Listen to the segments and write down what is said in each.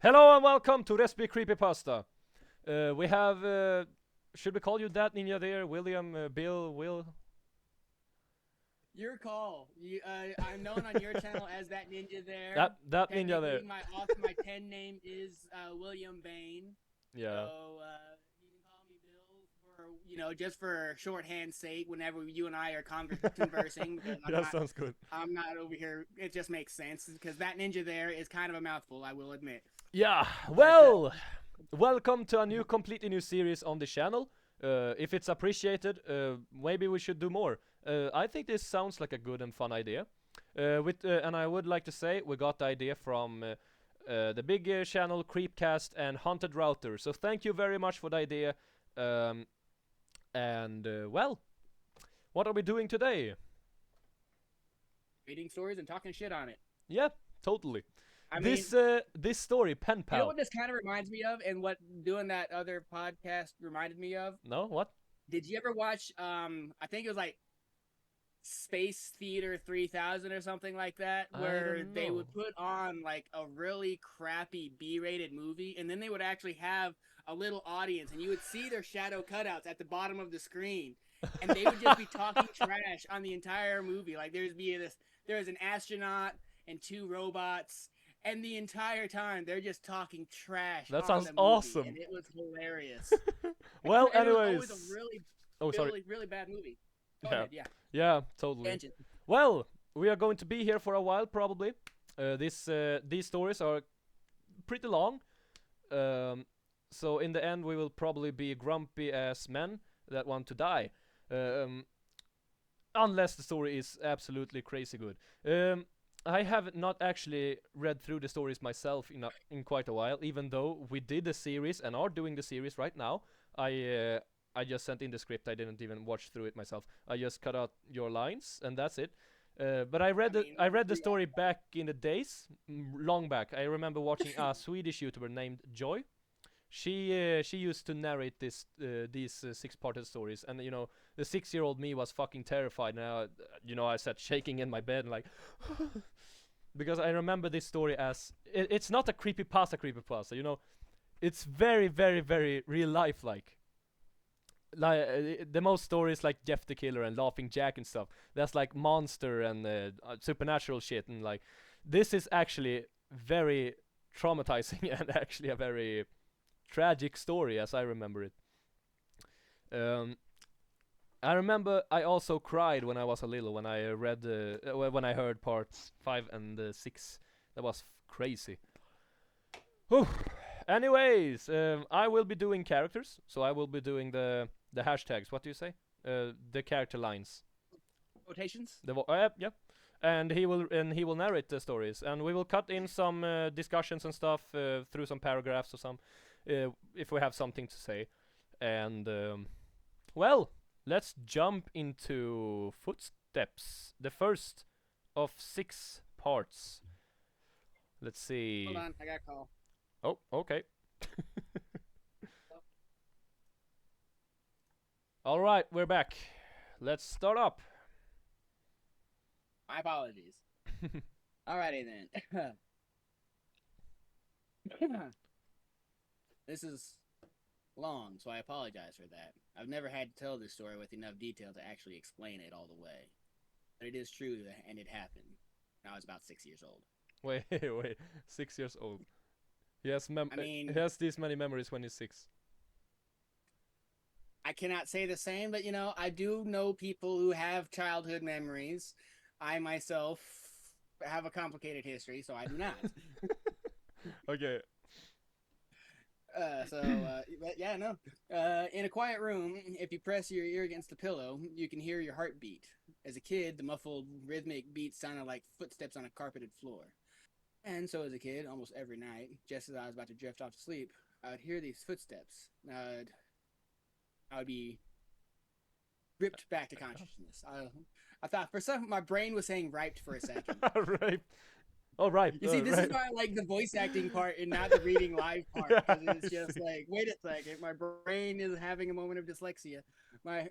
Hello and welcome to Recipe Creepypasta. We have, should we call you ThatNinjaThere, William, Bill, Will? Your call. I'm known on your channel as that ninja there. That ninja there. Technically, my pen name is William Bain. Yeah. So you can call me Bill for just for shorthand's sake. Whenever you and I are conversing, Sounds good. I'm not over here. It just makes sense because that ninja there is kind of a mouthful. I will admit. Yeah. Well, welcome to a completely new series on the channel. If it's appreciated, maybe we should do more. I think this sounds like a good and fun idea. And I would like to say we got the idea from the big channel Creepcast and Haunted Router. So thank you very much for the idea. Well, what are we doing today? Reading stories and talking shit on it. Yeah, totally. I mean, this story, Penpal. You know what this kind of reminds me of, and what doing that other podcast reminded me of? No, what? Did you ever watch? I think it was like Space Theater 3000 or something like that, where they would put on like a really crappy B-rated movie, and then they would actually have a little audience, and you would see their shadow cutouts at the bottom of the screen, and they would just be talking trash on the entire movie. Like there's an astronaut and two robots. And the entire time, they're just talking trash. That sounds awesome. And it was hilarious. Well, anyways. It was always a really bad movie. Go ahead, yeah. Yeah, totally. Tangent. Well, we are going to be here for a while, probably. These stories are pretty long. So in the end, we will probably be grumpy-ass men that want to die. Unless the story is absolutely crazy good. I have not actually read through the stories myself in quite a while, even though we did the series and are doing the series right now. I just sent in the script. I didn't even watch through it myself. I just cut out your lines and that's it. But I read the story back in the days, long back. I remember watching a Swedish YouTuber named Joy. She used to narrate these 6-parted stories, and the 6-year-old me was fucking terrified. Now I sat shaking in my bed like because I remember this story as it's not a creepypasta. It's very, very, very real life like the most stories like Jeff the Killer and Laughing Jack and stuff. That's like monster and supernatural shit, and like this is actually very traumatizing and actually a very tragic story as I remember it. I remember I also cried when I was a little when I read when I heard parts 5 and 6. That was crazy. Whew. Anyways, I will be doing characters, so I will be doing the hashtags. What do you say? The character lines. Quotations. Yeah. And he will narrate the stories, and we will cut in some discussions and stuff through some paragraphs or some. If we have something to say. And well, let's jump into Footsteps, the first of 6 parts. Let's see. Hold on, I got a call. Oh, okay. All right, we're back. Let's start up. My apologies. Alrighty then. This is long, so I apologize for that. I've never had to tell this story with enough detail to actually explain it all the way. But it is true, and it happened. I was about 6 years old. Wait, 6 years old. He has these many memories when he's 6. I cannot say the same, but I do know people who have childhood memories. I myself have a complicated history, so I do not. Okay. Yeah, no. In a quiet room, if you press your ear against the pillow, you can hear your heartbeat. As a kid, the muffled, rhythmic beats sounded like footsteps on a carpeted floor. And so as a kid, almost every night, just as I was about to drift off to sleep, I would hear these footsteps. I would be ripped back to consciousness. I thought for some, my brain was saying "riped" for a second. Right. Oh, right. You see, this is why I like the voice acting part and not the reading live part. Because it's just like, wait a second, my brain is having a moment of dyslexia.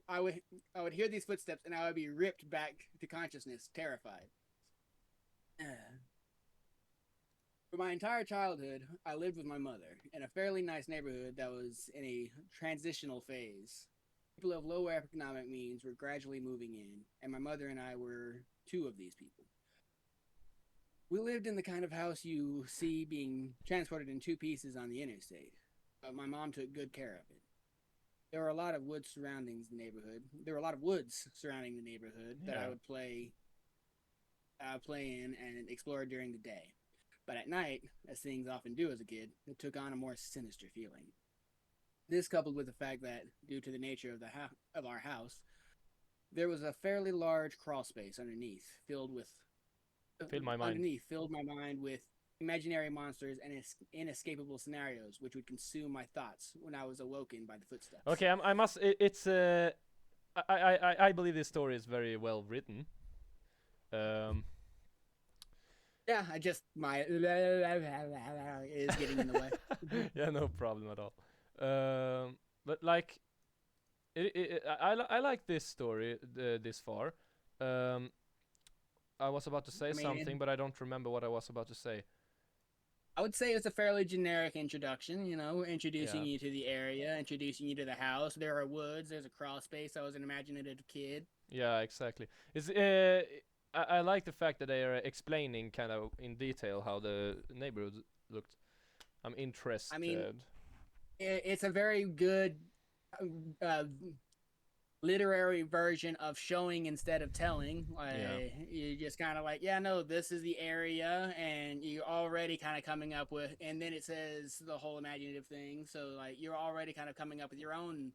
I would hear these footsteps and I would be ripped back to consciousness, terrified. For my entire childhood, I lived with my mother in a fairly nice neighborhood that was in a transitional phase. People of lower economic means were gradually moving in, and my mother and I were two of these people. We lived in the kind of house you see being transported in two pieces on the interstate, but my mom took good care of it. There were a lot of woods surrounding the neighborhood. There were a lot of woods surrounding the neighborhood that I would play in and explore during the day. But at night, as things often do as a kid, it took on a more sinister feeling. This, coupled with the fact that, due to the nature of our house, there was a fairly large crawl space filled my mind with imaginary monsters and inescapable scenarios, which would consume my thoughts when I was awoken by the footsteps. Okay, I must. It's I believe this story is very well written. Yeah, I just my is getting in the way. Yeah, no problem at all. But like, I like this story this far. I was about to say something, but I don't remember what I was about to say. I would say it's a fairly generic introduction, introducing you to the area, introducing you to the house. There are woods, there's a crawl space. I was an imaginative kid. Yeah, exactly. I like the fact that they are explaining kind of in detail how the neighborhood looked. I'm interested. I mean, it's a very good literary version of showing instead of telling. You just kind of like, this is the area, and you're already kind of coming up with, and then it says the whole imaginative thing. So like you're already kind of coming up with your own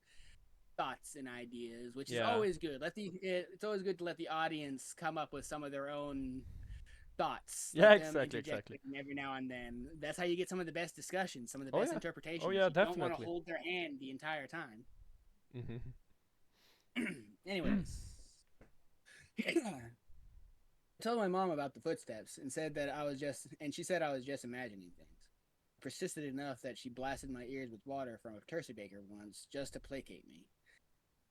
thoughts and ideas, which is always good. It's always good to let the audience come up with some of their own thoughts. Yeah, exactly. Every now and then, that's how you get some of the best discussions, some of the best interpretations. Oh yeah, definitely. You don't want to hold their hand the entire time. Mm-hmm. Anyways, I told my mom about the footsteps and said that she said I was just imagining things. I persisted enough that she blasted my ears with water from a turkey baker once just to placate me.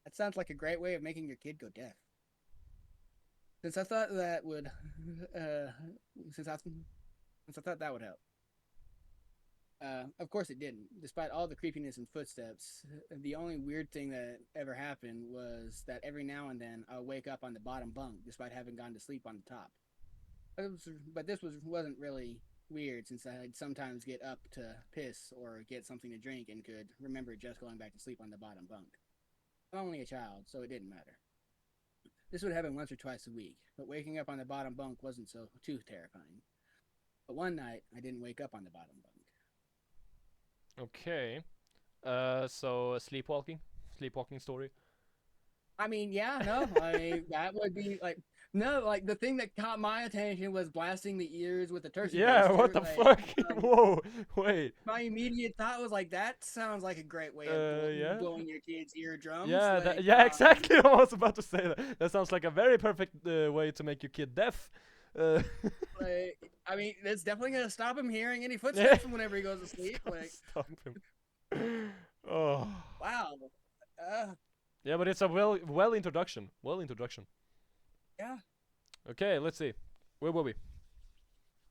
That sounds like a great way of making your kid go deaf. Since I thought that would help. Of course it didn't. Despite all the creepiness and footsteps, the only weird thing that ever happened was that every now and then I would wake up on the bottom bunk despite having gone to sleep on the top. But this wasn't really weird, since I'd sometimes get up to piss or get something to drink and could remember just going back to sleep on the bottom bunk. I'm only a child, so it didn't matter. This would happen once or twice a week, but waking up on the bottom bunk wasn't too terrifying. But one night, I didn't wake up on the bottom bunk. Okay. So sleepwalking story. I mean, that would be like, the thing that caught my attention was blasting the ears with the turkey. Yeah, what the fuck? Whoa, wait. My immediate thought was like, that sounds like a great way of blowing your kid's eardrums. Yeah, exactly. I was about to say that. That sounds like a very perfect way to make your kid deaf. I mean, it's definitely gonna stop him hearing any footsteps whenever he goes to sleep. Stop him. Oh. Wow. Yeah, but it's a well introduction. Yeah. Okay, let's see. Where were we?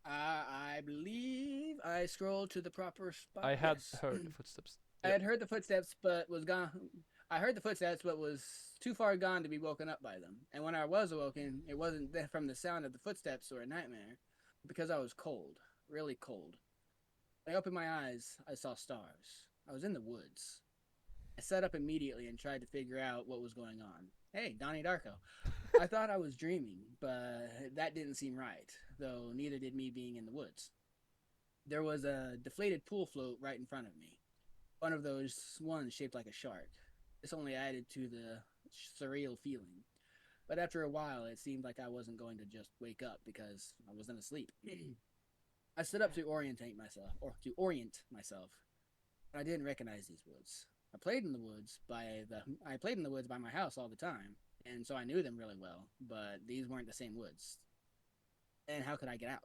I believe I scrolled to the proper spot. I had heard the footsteps. I had heard the footsteps, but was gone. I heard the footsteps, but was too far gone to be woken up by them. And when I was awoken, it wasn't from the sound of the footsteps or a nightmare, but because I was cold, really cold. When I opened my eyes, I saw stars. I was in the woods. I sat up immediately and tried to figure out what was going on. Hey, Donnie Darko. I thought I was dreaming, but that didn't seem right, though neither did me being in the woods. There was a deflated pool float right in front of me. One of those ones shaped like a shark. This only added to the surreal feeling. But after a while, it seemed like I wasn't going to just wake up because I wasn't asleep. I stood up to orient myself, but I didn't recognize these woods. I played in the woods by my house all the time, and so I knew them really well, but these weren't the same woods. And how could I get out?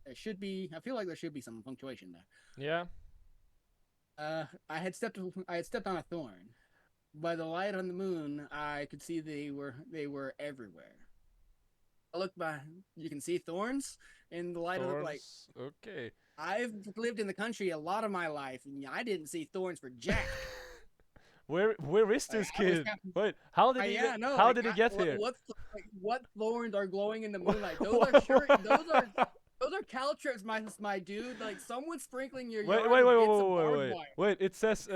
I feel like there should be some punctuation there. Yeah. I had stepped on a thorn. By the light on the moon, I could see they were everywhere. I look by, you can see thorns in the light of the like. Thorns. Okay. I've lived in the country a lot of my life, and I didn't see thorns for jack. Where is Like this I was, kid? Wait, how did he yeah, even? no, How like did he get here? what thorns are glowing in the moonlight? Those are sure. Wait, Those are caltrops, my dude. Like someone's sprinkling your wait, yard wait, with wait, bits of wait, barbed wait. wire. Wait, it says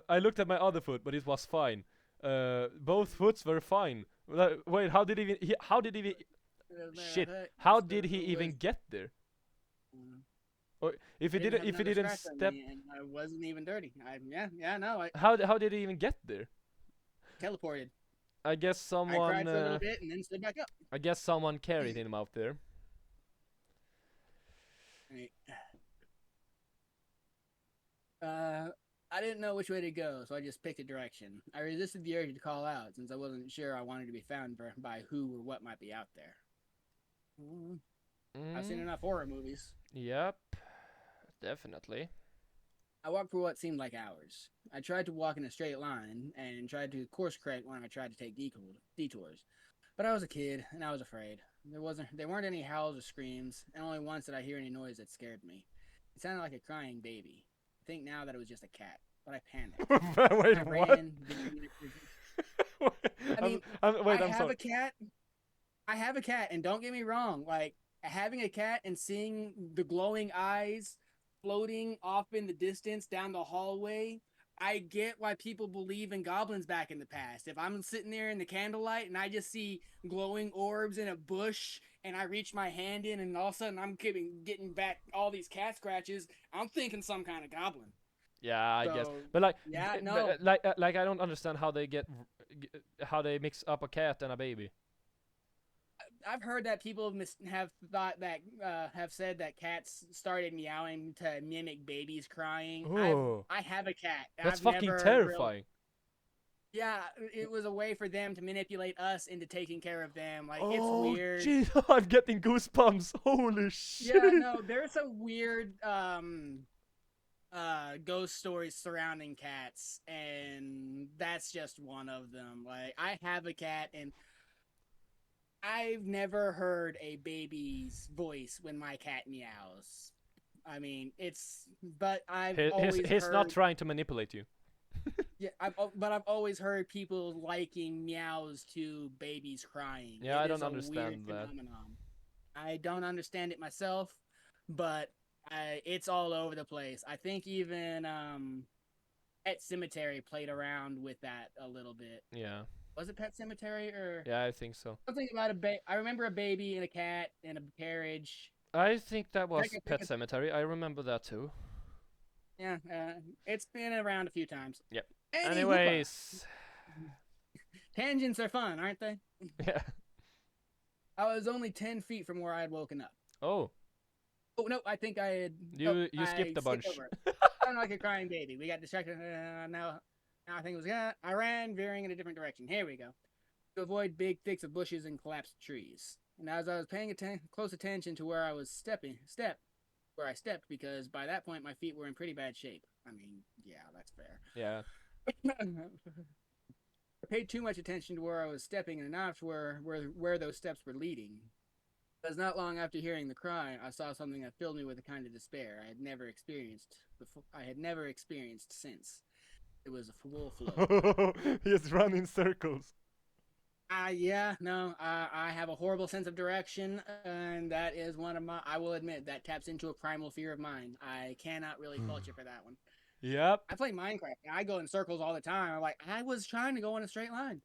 I looked at my other foot, but it was fine. Both foots were fine. Wait, how did he even? How did he even? Shit! How did he even get there? Or if he I didn't didn't, have if he another didn't scratch on step, me, and I wasn't even dirty. Yeah, no, I how did he even get there? teleported. I guess I someone. cried for a little bit and then stood back up. I guess someone carried him out there. Right. I didn't know which way to go, so I just picked a direction. I resisted the urge to call out since I wasn't sure I wanted to be found by who or what might be out there. I've seen enough horror movies. Yep, definitely. I walked for what seemed like hours. I tried to walk in a straight line and tried to course correct when I tried to take detours. But I was a kid and I was afraid. There weren't any howls or screams, and only once did I hear any noise that scared me. It sounded like a crying baby. I think now that it was just a cat, but I panicked. Wait, I what? ran. I mean, wait, I I'm have sorry. a cat. I have a cat, and don't get me wrong, like having a cat and seeing the glowing eyes floating off in the distance down the hallway, I get why people believe in goblins back in the past. If I'm sitting there in the candlelight and I just see glowing orbs in a bush and I reach my hand in and all of a sudden I'm getting back all these cat scratches, I'm thinking some kind of goblin. Yeah, I guess. So, But like, yeah, no. like I don't understand how they how they mix up a cat and a baby. I've heard that people have thought that have said that cats started meowing to mimic babies crying. Oh, I have a cat. that's I've fucking never terrifying. yeah, it was a way for them to manipulate us into taking care of them. Like it's Oh, weird. jeez, I'm getting goosebumps. Holy shit. Yeah, no, there's some weird ghost stories surrounding cats, and that's just one of them. Like I have a cat, and I've never heard a baby's voice when my cat meows. I mean, but I've always He's heard. not trying to manipulate you. Yeah, but I've always heard people liking meows to babies crying. Yeah, It I is don't a understand weird that. phenomenon. I don't understand it myself, but it's all over the place. I think even Pet Cemetery played around with that a little bit. Yeah. Was it Pet Cemetery or? Yeah, I think so. Something about I remember a baby and a cat in a carriage. I think that was Pet Cemetery. I remember that too. Yeah, it's been around a few times. Yep. Any Anyways. Tangents are fun, aren't they? Yeah. I was only 10 feet from where I had woken up. Oh. Oh, no, I think I had... You skipped a bunch. Sounded like a crying baby. We got distracted. Now I think it was... I ran, veering in a different direction. Here we go. To avoid big thicks of bushes and collapsed trees. And as I was paying close attention to where I was where I stepped, because by that point my feet were in pretty bad shape. I mean, yeah, that's fair. Yeah. I paid too much attention to where I was stepping and not where those steps were leading. Because not long after hearing the cry, I saw something that filled me with a kind of despair I had never experienced since. It was a full flow. He's running in circles. Yeah, no, I have a horrible sense of direction, and that is one of I will admit, that taps into a primal fear of mine. I cannot really fault you for that one. Yep. I play Minecraft, and I go in circles all the time. I'm like, I was trying to go in a straight line.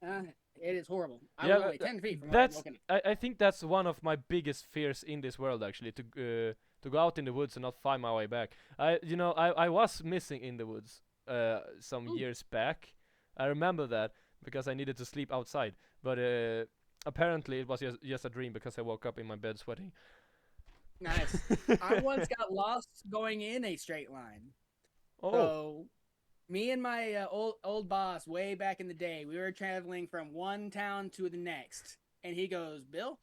It is horrible. I was only 10 feet from where I'm looking at. I think that's one of my biggest fears in this world, actually, to go out in the woods and not find my way back. I was missing in the woods some years back. I remember that because I needed to sleep outside, but apparently it was just a dream because I woke up in my bed sweating. Nice. I once got lost going in a straight line. Oh. So, me and my old boss way back in the day, we were traveling from one town to the next, and he goes, "Bill,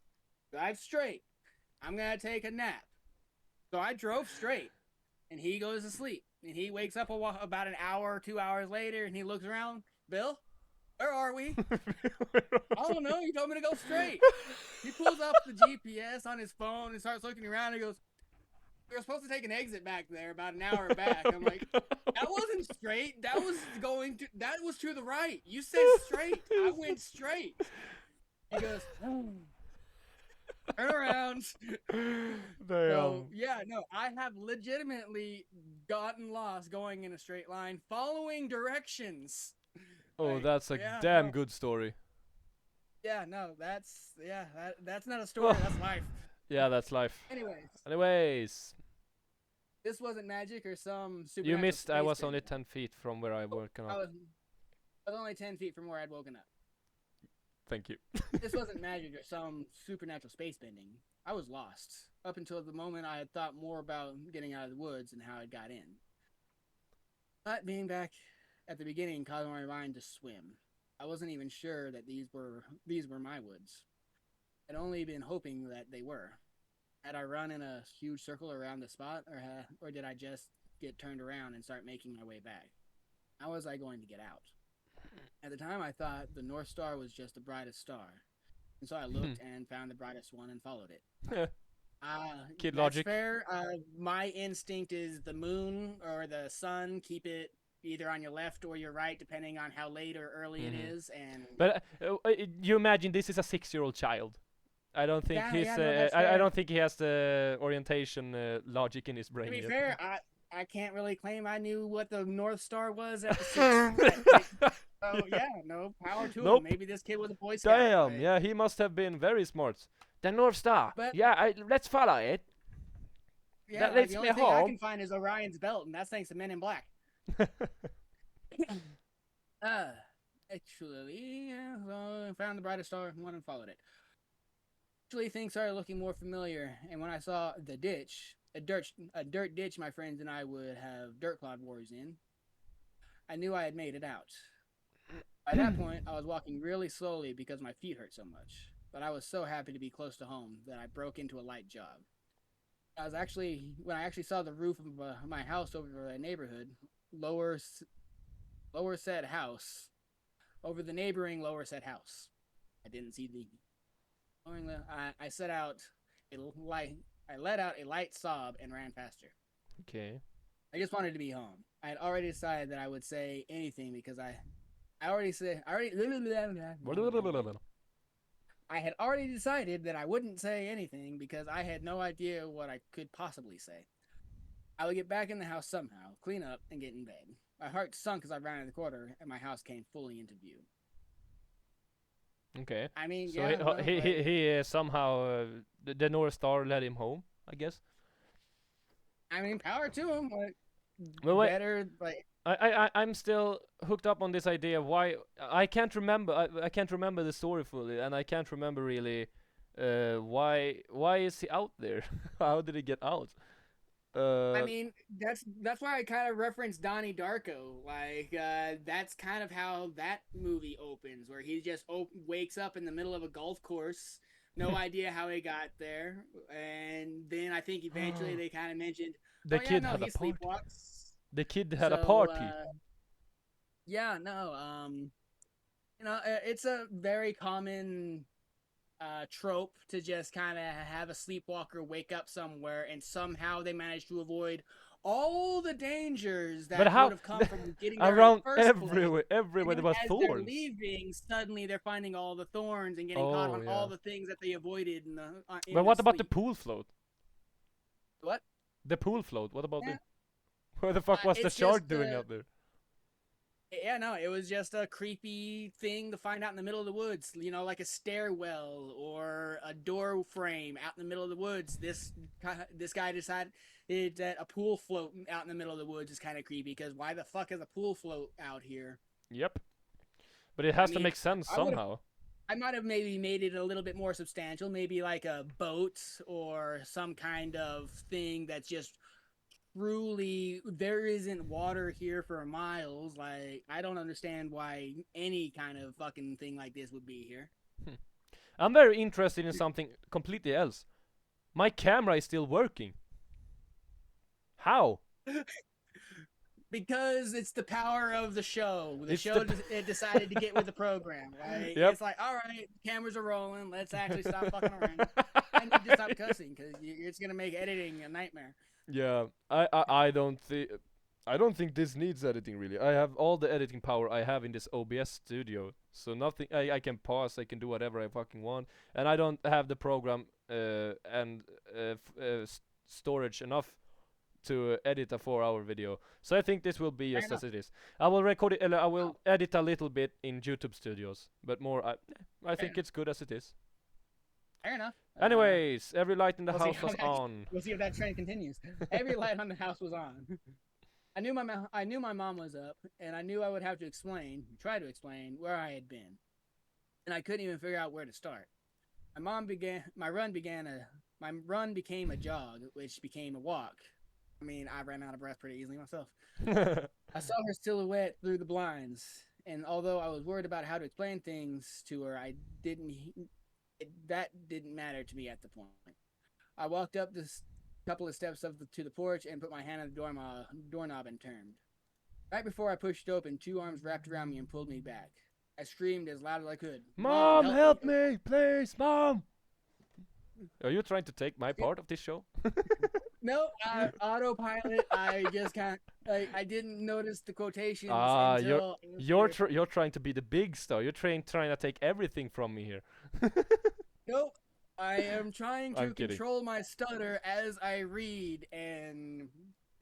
drive straight. I'm gonna take a nap." So I drove straight, and he goes to sleep, and he wakes up about an hour or 2 hours later, and he looks around, "Bill, Where are we? I don't know. You told me to go straight. He pulls up the GPS on his phone and starts looking around. And he goes, "We were supposed to take an exit back there about an hour back." I'm like, "That wasn't straight. That was to the right. You said straight. I went straight." He goes, "Turn around." Damn. So, yeah, no, I have legitimately gotten lost going in a straight line, following directions. Oh, Like, that's a yeah, damn no. good story. Yeah, no, that's not a story. That's life. Yeah, that's life. Anyways, Anyways, this wasn't magic or some supernatural. you missed. I space was only bending. 10 feet from where I woken I up. was only 10 feet from where I'd woken up. Thank you. This wasn't magic or some supernatural space bending. I was lost up until the moment I had thought more about getting out of the woods and how I got in. But being back at the beginning caused my mind to swim. I wasn't even sure that these were my woods. I'd only been hoping that they were. Had I run in a huge circle around the spot, or did I just get turned around and start making my way back? How was I going to get out? At the time, I thought the North Star was just the brightest star. And so I looked and found the brightest one and followed it. Kid That's logic. fair. My instinct is the moon or the sun. Keep it either on your left or your right, depending on how late or early it is. And But you imagine this is a 6-year-old child. I don't think yeah, he's. yeah, no, that's I fair. don't think he has the orientation logic in his brain To be yet. fair, I can't really claim I knew what the North Star was at the 6th. So yeah, no power to Nope. him. Maybe this kid was a Boy Scout. Damn. Yeah, he must have been very smart. The North Star. But Yeah, let's follow it. yeah, That like, leads the me only thing I home. can find is Orion's belt, and that's thanks to Men in Black. Actually, well, I found the brightest star, went and followed it. Actually, things started looking more familiar, and when I saw the ditch, a dirt ditch my friends and I would have dirt clod wars in, I knew I had made it out. By that point, I was walking really slowly because my feet hurt so much, but I was so happy to be close to home that I broke into a light jog. When I actually saw the roof of my house over the neighborhood, lower said house, over the neighboring lower said house. I didn't see the. I set out a light. I let out a light sob and ran faster. Okay. I just wanted to be home. I had already decided that I would say anything because I had already decided that I wouldn't say anything because I had no idea what I could possibly say. I would get back in the house somehow, clean up, and get in bed. My heart sunk as I ran the corner, and my house came fully into view. Okay. I mean, So yeah, he somehow the North Star led him home, I guess. I mean, power to him. Like, Well, wait. better, like. I'm still hooked up on this idea. Why I can't remember. I can't remember the story fully, and I can't remember really. Why is he out there? How did he get out? I mean, that's why I kind of referenced Donnie Darko. Like, that's kind of how that movie opens, where he just wakes up in the middle of a golf course, no idea how he got there, and then I think eventually they kind of mentioned the kid he had a party. sleepwalks. The kid had a party. Yeah, no, it's a very common trope to just kind of have a sleepwalker wake up somewhere and somehow they manage to avoid all the dangers that would have come from getting there around in the first everywhere there was as thorns. they're leaving, suddenly they're finding all the thorns and getting caught on all the things that they avoided in the. But what about the pool float? What? The pool float. What about it? What the fuck was the shark doing out there? Yeah, no, it was just a creepy thing to find out in the middle of the woods. You know, like a stairwell or a door frame out in the middle of the woods. This guy decided that a pool float out in the middle of the woods is kind of creepy because why the fuck is a pool float out here? Yep. But it has to make sense somehow. I might have maybe made it a little bit more substantial, maybe like a boat or some kind of thing that's just truly there isn't water here for miles. Like, I don't understand why any kind of fucking thing like this would be here. I'm very interested in something completely else. My camera is still working. How? Because it's the power of the show. It decided to get with the program, right? Yep. It's like, all right, cameras are rolling. Let's actually stop fucking around. I need to stop cussing because it's gonna make editing a nightmare. Yeah, I don't think this needs editing really. I have all the editing power I have in this OBS studio, so nothing. I can pause. I can do whatever I fucking want, and I don't have the program and storage enough to edit a 4-hour video. So I think this will be just as it is. I will record it. I will edit a little bit in YouTube Studios, but more. I think it's good as it is. Fair enough. Anyways, every light in the house was on. We'll see if that trend continues. Every light on the house was on. I knew my mom was up, and I knew I would have to try to explain where I had been, and I couldn't even figure out where to start. My run became a jog, which became a walk. I mean, I ran out of breath pretty easily myself. I saw her silhouette through the blinds, and although I was worried about how to explain things to her, that didn't matter to me at the point. I walked up this couple of steps to the porch and put my hand on the doorknob and turned. Right before I pushed it open, 2 arms wrapped around me and pulled me back. I screamed as loud as I could. Mom, help me, please, Mom! Are you trying to take my part of this show? No, autopilot. I just can't. I didn't notice the quotations until you're trying to be the big star. You're trying to take everything from me here. Nope. I am trying to control my stutter as I read, and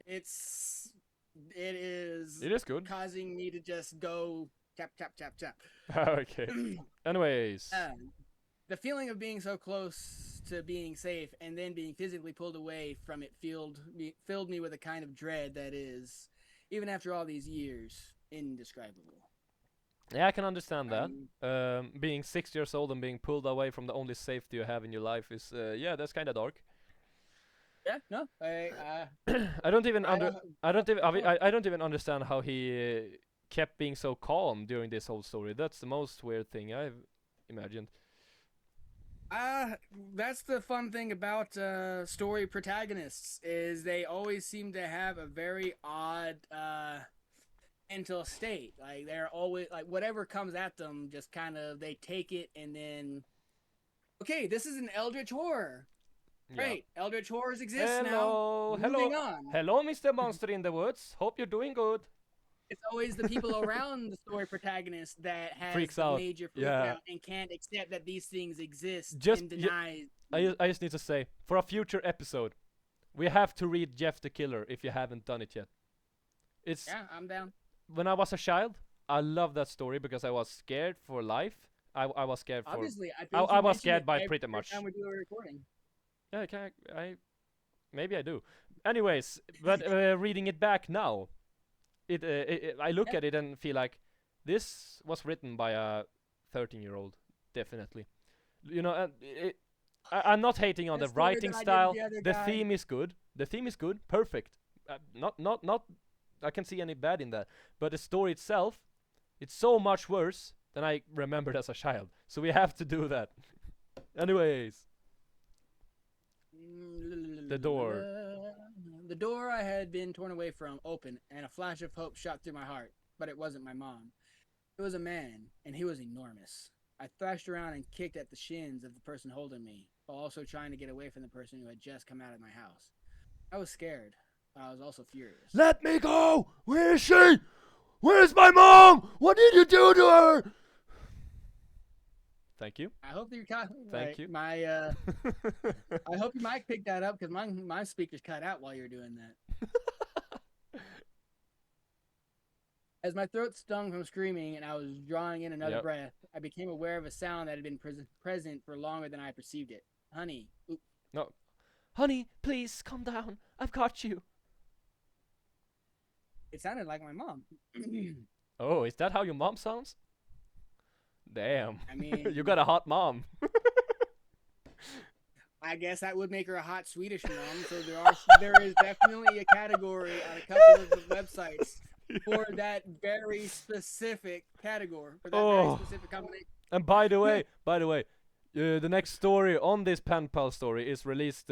it is good. causing me to just go tap tap tap tap. Okay. Anyways. The feeling of being so close to being safe and then being physically pulled away from it filled me with a kind of dread that is, even after all these years, indescribable. Yeah, I can understand that. Being 6 years old and being pulled away from the only safety you have in your life is, that's kind of dark. Yeah, no, I don't even understand how he kept being so calm during this whole story. That's the most weird thing I've imagined. That's the fun thing about story protagonists is they always seem to have a very odd mental state. Like they're always like whatever comes at them, just kind of they take it and then, okay, this is an eldritch horror. Great, eldritch horrors exist now. Moving on. Hello, Mr. Monster in the Woods. Hope you're doing good. It's always the people around the story protagonist that has freaks out. Major freak out and can't accept that these things exist and denies. I just need to say, for a future episode, we have to read Jeff the Killer if you haven't done it yet. Yeah, I'm down. When I was a child, I loved that story because I was scared for life. I was scared for... Obviously, I was scared by pretty much. Every time we do a recording. Yeah, maybe I do. Anyways, but reading it back now, I look at it and feel like this was written by a 13-year-old, definitely. You know, I'm not hating on the writing style. The theme is good. Perfect. Not. I can't see any bad in that. But the story itself, it's so much worse than I remembered as a child. So we have to do that. Anyways. The door. The door I had been torn away from opened, and a flash of hope shot through my heart. But it wasn't my mom. It was a man, and he was enormous. I thrashed around and kicked at the shins of the person holding me, while also trying to get away from the person who had just come out of my house. I was scared, but I was also furious. Let me go! Where is she? Where's my mom? What did you do to her? Thank you. I hope that you cut. Thank you. I hope your mic picked that up because my speakers cut out while you were doing that. As my throat stung from screaming and I was drawing in another breath, I became aware of a sound that had been present for longer than I perceived it. Honey. Oop. No. Honey, please calm down. I've got you. It sounded like my mom. Oh, is that how your mom sounds? Damn. I mean, you got a hot mom. I guess that would make her a hot Swedish mom. So there is definitely a category on a couple of the websites for that very specific category, for that very specific combination. And by the way, the next story on this Penpal story is released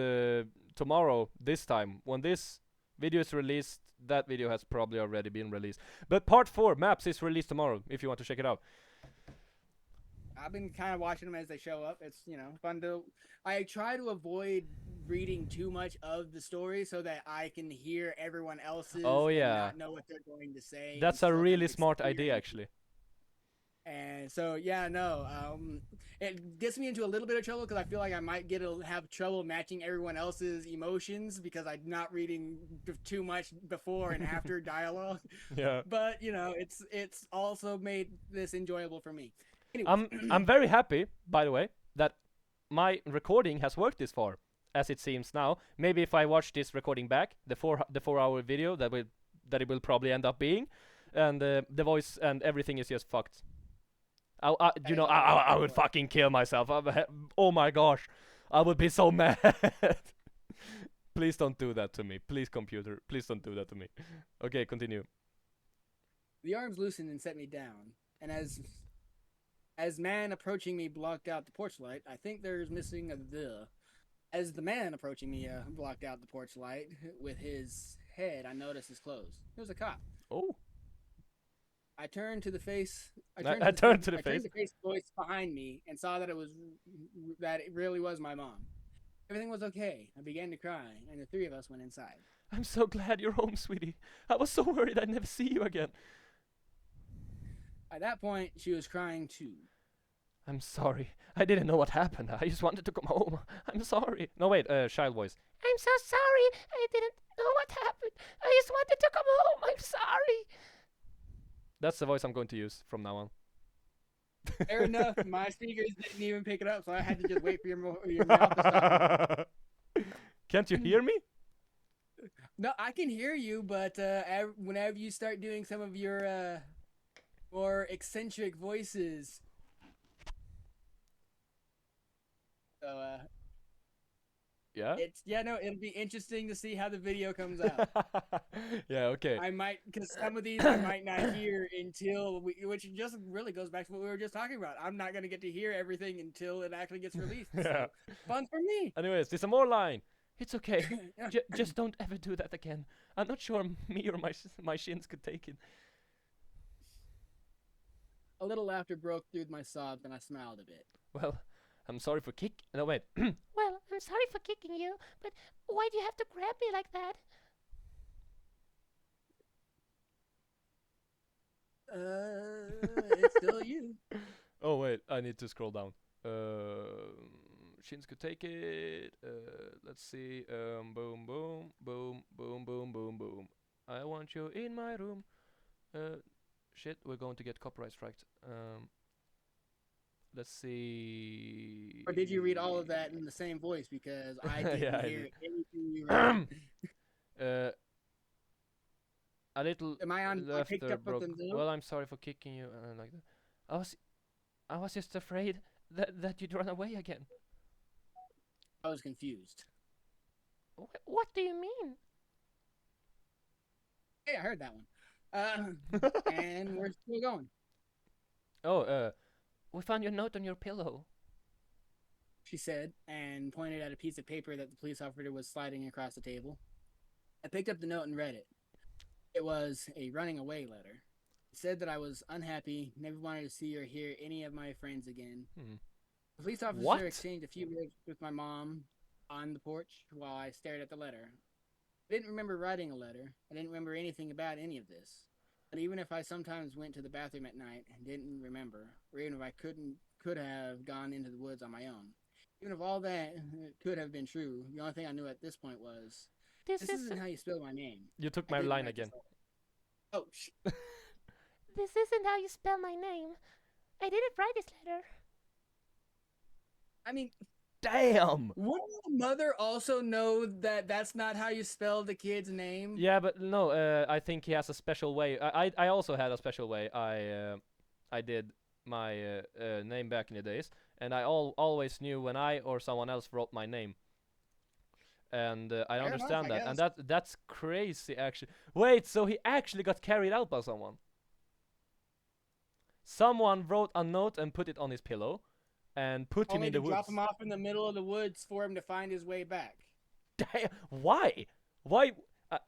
tomorrow. This time, when this Video is released. That video has probably already been released. But part 4 maps is released tomorrow. If you want to check it out. I've been kind of watching them as they show up. It's fun to. I try to avoid reading too much of the story so that I can hear everyone else's. Oh yeah. And not know what they're going to say. That's a really smart idea, actually. And so it gets me into a little bit of trouble because I feel like I might have trouble matching everyone else's emotions because I'm not reading too much before and after dialogue. Yeah. But it's also made this enjoyable for me. Anyways. I'm very happy, by the way, that my recording has worked this far, as it seems now. Maybe if I watch this recording back, the 4-hour video that it will probably end up being, and the voice and everything is just fucked. I would fucking kill myself. Oh my gosh, I would be so mad. Please don't do that to me. Please, computer. Please don't do that to me. Okay, continue. The arms loosened and set me down, and as man approaching me blocked out the porch light, I think there's missing a the. As the man approaching me blocked out the porch light with his head, I noticed his clothes. It was a cop. Oh. I turned to the face. I turned to the face. I turned to face the voice behind me and saw that it really was my mom. Everything was okay. I began to cry, and the three of us went inside. I'm so glad you're home, sweetie. I was so worried I'd never see you again. At that point, she was crying too. I'm sorry. I didn't know what happened. I just wanted to come home. I'm sorry. No, wait, child voice. I'm so sorry. I didn't know what happened. I just wanted to come home. I'm sorry. That's the voice I'm going to use from now on. Fair enough. My speakers didn't even pick it up, so I had to just wait for your mouth to stop. Can't you hear me? No, I can hear you, but whenever you start doing some of your more eccentric voices, so yeah. It'll be interesting to see how the video comes out. Yeah, okay. I might, because some of these I might not hear until which just really goes back to what we were just talking about. I'm not gonna get to hear everything until it actually gets released. Yeah. So, fun for me. Anyways, there's a more line. It's okay. Just don't ever do that again. I'm not sure me or my shins could take it. A little laughter broke through my sobs, and I smiled a bit. Well, I'm sorry for No, wait. Well, I'm sorry for kicking you, but why do you have to grab me like that? It's still you. Oh, wait. I need to scroll down. Shins could take it. Let's see. Boom, boom, boom, boom, boom, boom, boom. I want you in my room. Shit, we're going to get copyright striked. Let's see. Or did you read all of that in the same voice? Because I didn't hear anything you read. A little. Am I on? I picked up broke. something new? Well, I'm sorry for kicking you like that. I was just afraid that you'd run away again. I was confused. What do you mean? Hey, I heard that one. And we're still going. Oh, we found your note on your pillow. She said, and pointed at a piece of paper that the police officer was sliding across the table. I picked up the note and read it. It was a running away letter. It said that I was unhappy, never wanted to see or hear any of my friends again. The police officer exchanged a few words with my mom on the porch while I stared at the letter. I didn't remember writing a letter. I didn't remember anything about any of this. But even if I sometimes went to the bathroom at night and didn't remember, or even if I could have gone into the woods on my own, even if all that could have been true, the only thing I knew at this point was, this isn't how you spell my name. You took my line again. Oh, This isn't how you spell my name. I didn't write this letter. I mean, damn! Wouldn't the mother also know that that's not how you spell the kid's name? Yeah, but no, I think he has a special way. I also had a special way. I did my name back in the days, and I always knew when I or someone else wrote my name. And I understand that, and that's crazy actually. Wait, so he actually got carried out by someone? Someone wrote a note and put it on his pillow, and put him in the woods. Drop him off in the middle of the woods for him to find his way back. Damn, why? Why?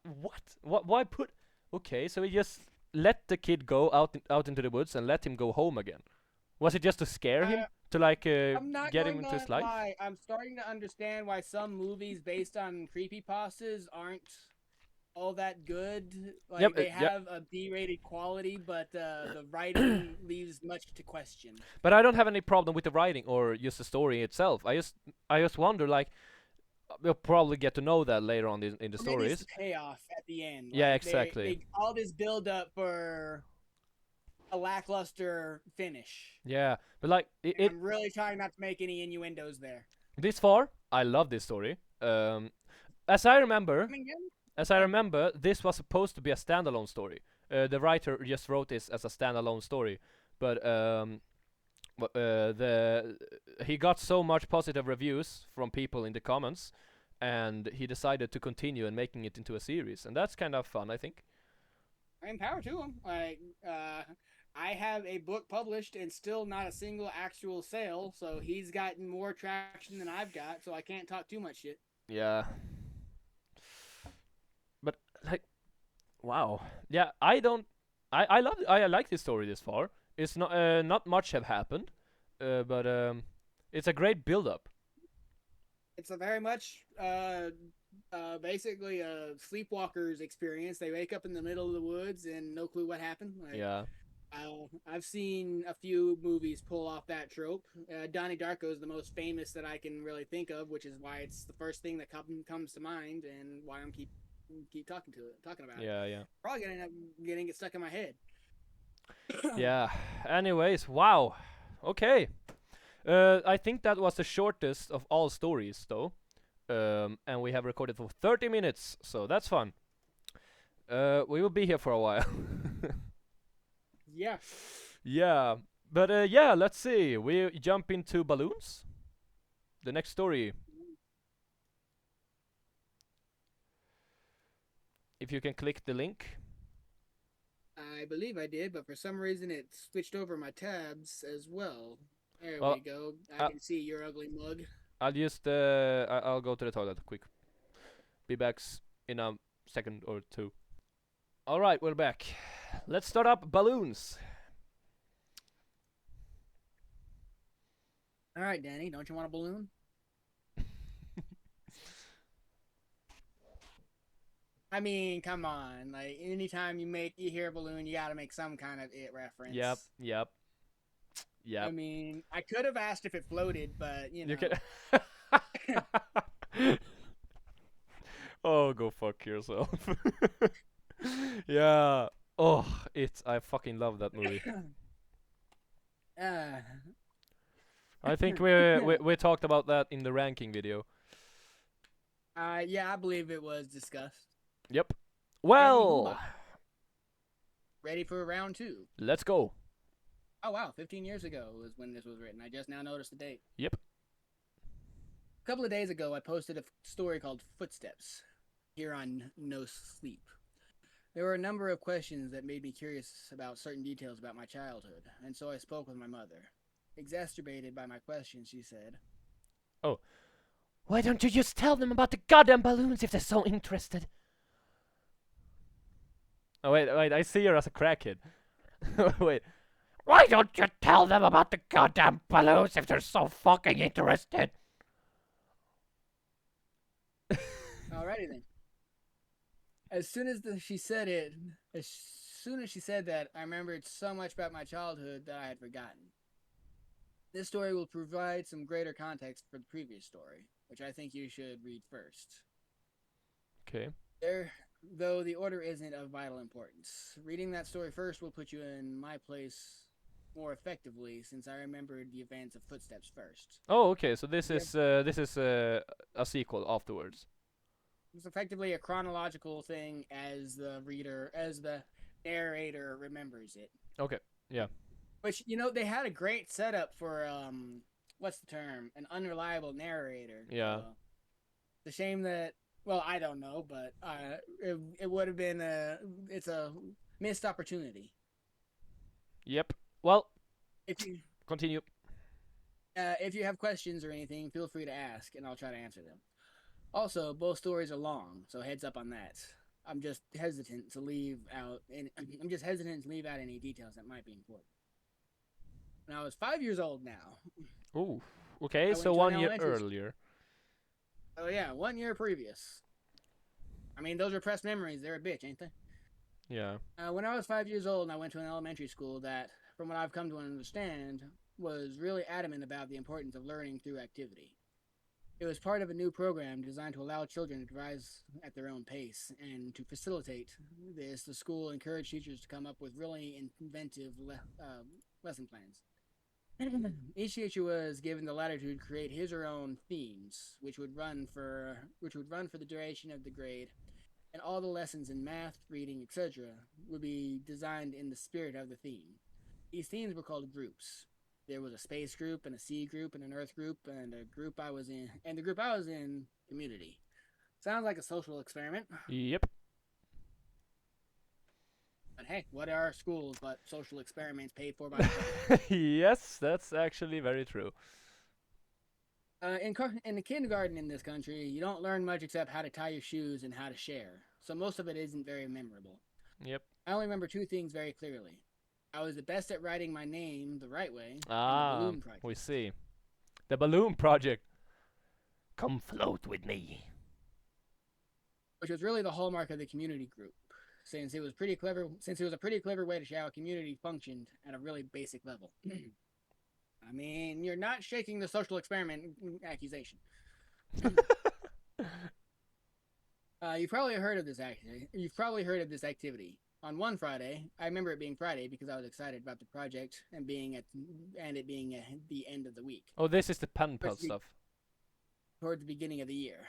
What? What? Why put? Okay, so he just let the kid go out into the woods and let him go home again. Was it just to scare him? To like I'm not get him going into his to life? lie. I'm starting to understand why some movies based on creepypastas aren't all that good. Like they Yep. have a B-rated quality, but the writing leaves much to question. But I don't have any problem with the writing or just the story itself. I just wonder like we'll probably get to know that later on in the Or maybe it's stories. the payoff at the end. Yeah, Like exactly. they all this build up for a lackluster finish. Yeah, but like I'm really trying not to make any innuendos there. this far, I love this story. As I remember, Coming in? this was supposed to be a standalone story. The writer just wrote this as a standalone story, but he got so much positive reviews from people in the comments, and he decided to continue and making it into a series, and that's kind of fun, I think. I mean, power to him. Like, I have a book published and still not a single actual sale, so he's gotten more traction than I've got, so I can't talk too much shit. Yeah. But like, wow. Yeah, I don't. I love. I like this story this far. It's not much have happened, but it's a great build up. It's a very much basically a sleepwalker's experience. They wake up in the middle of the woods and no clue what happened. Like, Yeah. I've seen a few movies pull off that trope. Donnie Darko is the most famous that I can really think of, which is why it's the first thing that comes to mind and why I'm keep talking about it. Yeah. Probably gonna end up getting it stuck in my head. Yeah. Anyways, wow. Okay. I think that was the shortest of all stories, though. And we have recorded for 30 minutes, so that's fun. We will be here for a while. Yeah. Yeah. But yeah, let's see. We jump into balloons. The next story. If you can click the link. I believe I did, but for some reason it switched over my tabs as well. There Well, we go. I can see your ugly mug. I'll just I'll go to the toilet quick. Be back in a second or two. All right, we're back. Let's start up balloons. All right, Danny, don't you want a balloon? I mean, come on. Like anytime you hear a balloon, you gotta make some kind of it reference. Yep. I mean, I could have asked if it floated, but you know. You can. Oh, go fuck yourself. Yeah. Oh, I fucking love that movie. I think we talked about that in the ranking video. Yeah, I believe it was discussed. Yep. Well, ready for round 2. Let's go. Oh wow, 15 years ago was when this was written. I just now noticed the date. Yep. A couple of days ago, I posted a story called Footsteps here on No Sleep. There were a number of questions that made me curious about certain details about my childhood, and so I spoke with my mother. Exacerbated by my questions, she said, "Oh, why don't you just tell them about the goddamn balloons if they're so interested?" Oh, wait, I see her as a crackhead. Wait. Why don't you tell them about the goddamn balloons if they're so fucking interested? Alrighty then. As soon as she said that, I remembered so much about my childhood that I had forgotten. This story will provide some greater context for the previous story, which I think you should read first. Okay. Though the order isn't of vital importance. Reading that story first will put you in my place more effectively, since I remembered the events of Footsteps first. Oh, okay. So this is a sequel afterwards. It's effectively a chronological thing as the narrator remembers it. Okay. Yeah. Which, they had a great setup for what's the term? An unreliable narrator. Yeah. The shame that, well, I don't know, but it would have been it's a missed opportunity. Yep. Well, if you continue. If you have questions or anything, feel free to ask, and I'll try to answer them. Also, both stories are long, so heads up on that. I'm just hesitant to leave out, and I'm just hesitant to leave out any details that might be important. When I was 5 years old now, Ooh. Okay, I so went to an 1 year elementary. earlier. Oh yeah, 1 year previous. I mean, those repressed memories, they're a bitch, ain't they? Yeah. When I was 5 years old, and I went to an elementary school that, from what I've come to understand, was really adamant about the importance of learning through activity. It was part of a new program designed to allow children to rise at their own pace, and to facilitate this, the school encouraged teachers to come up with really inventive lesson plans. Each teacher was given the latitude to create his or her own themes, which would run for the duration of the grade, and all the lessons in math, reading, etc., would be designed in the spirit of the theme. These themes were called groups. There was a space group and a sea group and an earth group and a group I was in, and the group I was in, community. Sounds like a social experiment. Yep. But hey, what are schools but social experiments paid for by the public? Yes, that's actually very true. In the kindergarten in this country, you don't learn much except how to tie your shoes and how to share. So most of it isn't very memorable. Yep. I only remember two things very clearly. I was the best at writing my name the right way. And the Ah, balloon project. we see. The balloon project. Come float with me. Which was really the hallmark of the community group, since it was pretty clever. Since it was a pretty clever way to show how a community functioned at a really basic level. I mean, you're not shaking the social experiment accusation. You've probably heard of this activity. On one Friday, I remember it being Friday because I was excited about the project and it being the end of the week. Oh, this is the Penpal stuff. Towards the beginning of the year.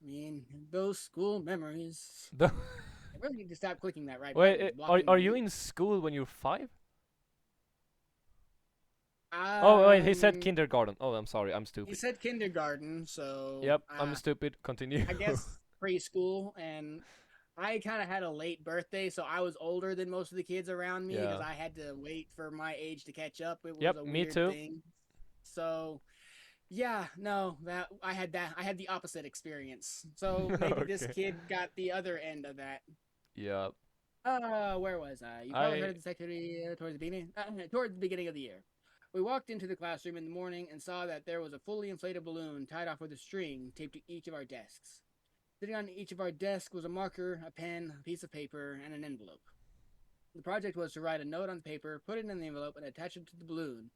I mean, those school memories. The I really need to stop clicking that right Wait, button. are you in school when you're 5? Um, Oh wait, he said kindergarten. Oh, I'm sorry, I'm He stupid. said kindergarten, so Yep, I'm stupid. Continue. I guess preschool, and I kind of had a late birthday, so I was older than most of the kids around me because Yeah. I had to wait for my age to catch up. It was Yep, a me weird too. thing. So, yeah, no, I had the opposite experience. So maybe this Okay. kid got the other end of that. Yeah. Where was I? You probably heard of this activity towards the beginning of the year. We walked into the classroom in the morning and saw that there was a fully inflated balloon tied off with a string taped to each of our desks. Sitting on each of our desks was a marker, a pen, a piece of paper, and an envelope. The project was to write a note on the paper, put it in the envelope, and attach it to the balloon,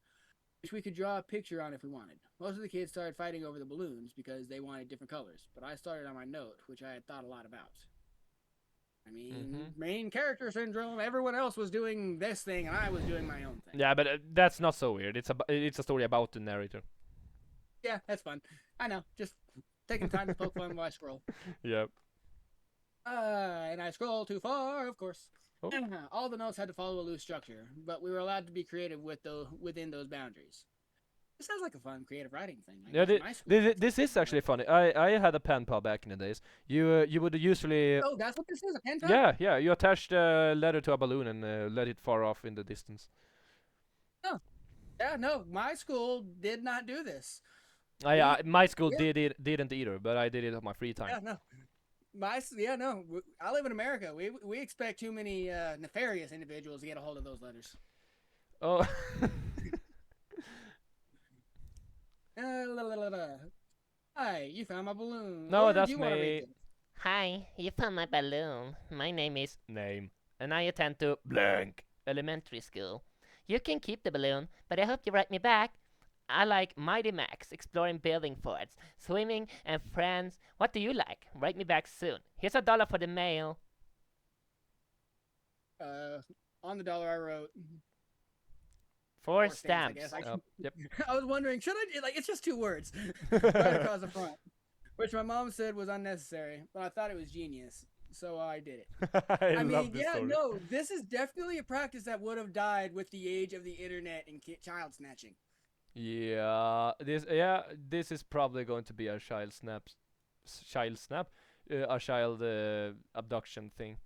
which we could draw a picture on if we wanted. Most of the kids started fighting over the balloons because they wanted different colors, but I started on my note, which I had thought a lot about. I mean, main character syndrome. Everyone else was doing this thing, and I was doing my own thing. Yeah, but that's not so weird. It's a story about the narrator. Yeah, that's fun. I know. Just taking time to poke fun while I scroll. Yep. And I scroll too far, of course. Oh. All the notes had to follow a loose structure, but we were allowed to be creative within those boundaries. This sounds like a fun creative writing thing. Like Yeah, my school this is actually funny. I had a pen pal back in the days. You would usually Oh, that's what this is, a pen pal? yeah, you attached a letter to a balloon and let it far off in the distance. Yeah, no, my school did not do this. My school Yeah. didn't either, but I did it on my free time. Yeah, no. I live in America. We expect too many nefarious individuals to get a hold of those letters. Oh. Hi, you found my balloon. No, Or do that's you wanna read me. it? Hi, you found my balloon. My name is Name. and I attend to Blank. elementary school. You can keep the balloon, but I hope you write me back. I like Mighty Max, exploring building forts, swimming, and friends. What do you like? Write me back soon. Here's $1 for the mail. On the dollar I wrote. 4 stamps, I stamps. guess. Yep. I was wondering, should I like? It's just 2 words right across the front, which my mom said was unnecessary, but I thought it was genius, so I did it. I I love mean, this yeah, story. no, this is definitely a practice that would have died with the age of the internet and child snatching. Yeah, this is probably going to be a child abduction thing.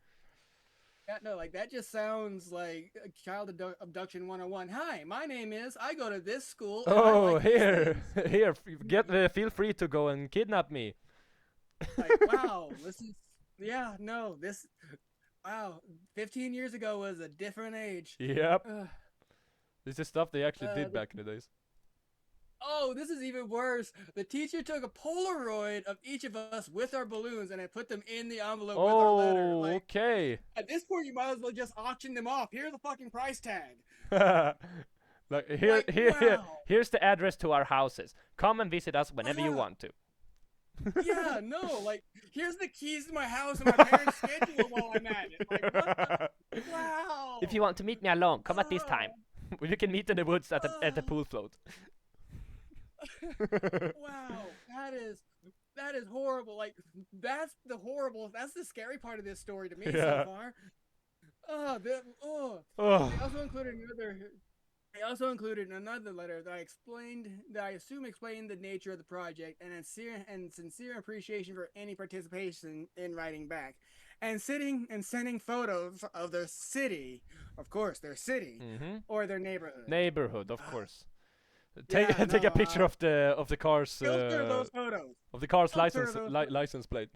Yeah, no, like that just sounds like a child abduction 101. Hi, my name is. I go to this school. And I Oh, like these here, things." here, feel free to go and kidnap me. Like, wow, this is Yeah, no, this. Wow, 15 years ago was a different age. Yep. Uh, This is stuff they actually uh, did the back in the days. Oh, this is even worse. The teacher took a Polaroid of each of us with our balloons and I put them in the envelope with our letter. Oh, Like, okay. at this point, you might as well just auction them off. Here's the fucking price tag. Like Like, wow. here's the address to our houses. Come and visit us whenever you Yeah. want to. Yeah, no, like, here's the keys to my house and my parents' schedule while I'm at it. Like, what the? Wow. If you want to meet me alone, come at this time. You can meet in the woods at the pool float. Wow, that is horrible. Like, that's the scary part of this story to me Yeah. so far. Oh. They also included another letter that I assume explained the nature of the project and sincere appreciation for any participation in writing back, and sending photos of their city, of course, their city or their neighborhood. Neighborhood, of course. Yeah, Take a no, picture of the car's filter those photos. of the car's Filter those photos. license plate.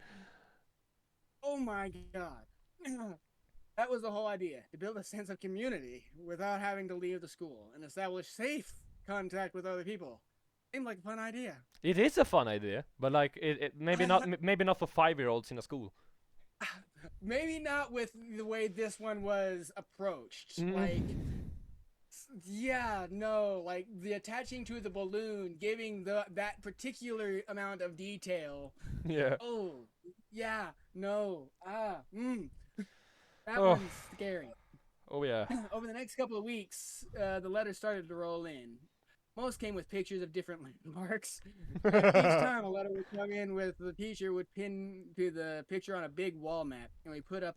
Oh my god. That was the whole idea, to build a sense of community without having to leave the school and establish safe contact with other people. Seemed like a fun idea. It is a fun idea, but like it maybe not for 5-year-olds in a school. Maybe not with the way this one was approached. Like, yeah, no, like the attaching to the balloon, giving that particular amount of detail. Yeah. Oh, yeah, no, that Oh. one's scary. Oh yeah. Over the next couple of weeks, the letters started to roll in. Most came with pictures of different landmarks. Each time a letter would come in with the teacher would pin to the picture on a big wall map, and we put up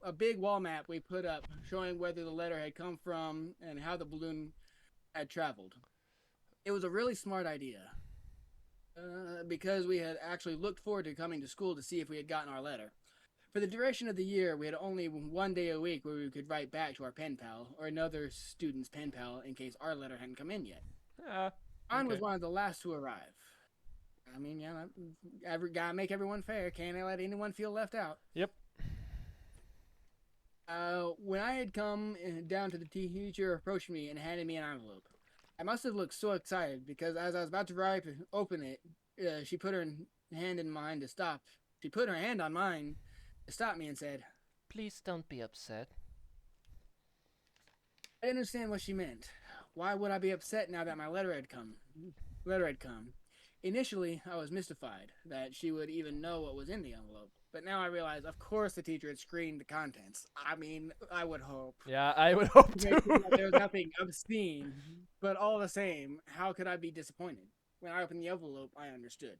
a big wall map we put up showing whether the letter had come from and how the balloon had traveled. It was a really smart idea because we had actually looked forward to coming to school to see if we had gotten our letter. For the duration of the year, we had only one day a week where we could write back to our pen pal or another student's pen pal in case our letter hadn't come in yet. Mine was one of the last to arrive. I mean, yeah, gotta make everyone fair. Can't let anyone feel left out. Yep. When I had come down to the teacher approached me and handed me an envelope. I must have looked so excited because as I was about to open it, she put her hand in mine to stop. She put her hand on mine to stop me and said, Please don't be upset. I didn't understand what she meant. Why would I be upset now that my letter had come? Initially, I was mystified that she would even know what was in the envelope. But now I realize, of course, the teacher had screened the contents. I mean, I would hope. Yeah, I would hope To make too. sure that there was nothing obscene. But all the same, how could I be disappointed? When I opened the envelope, I understood.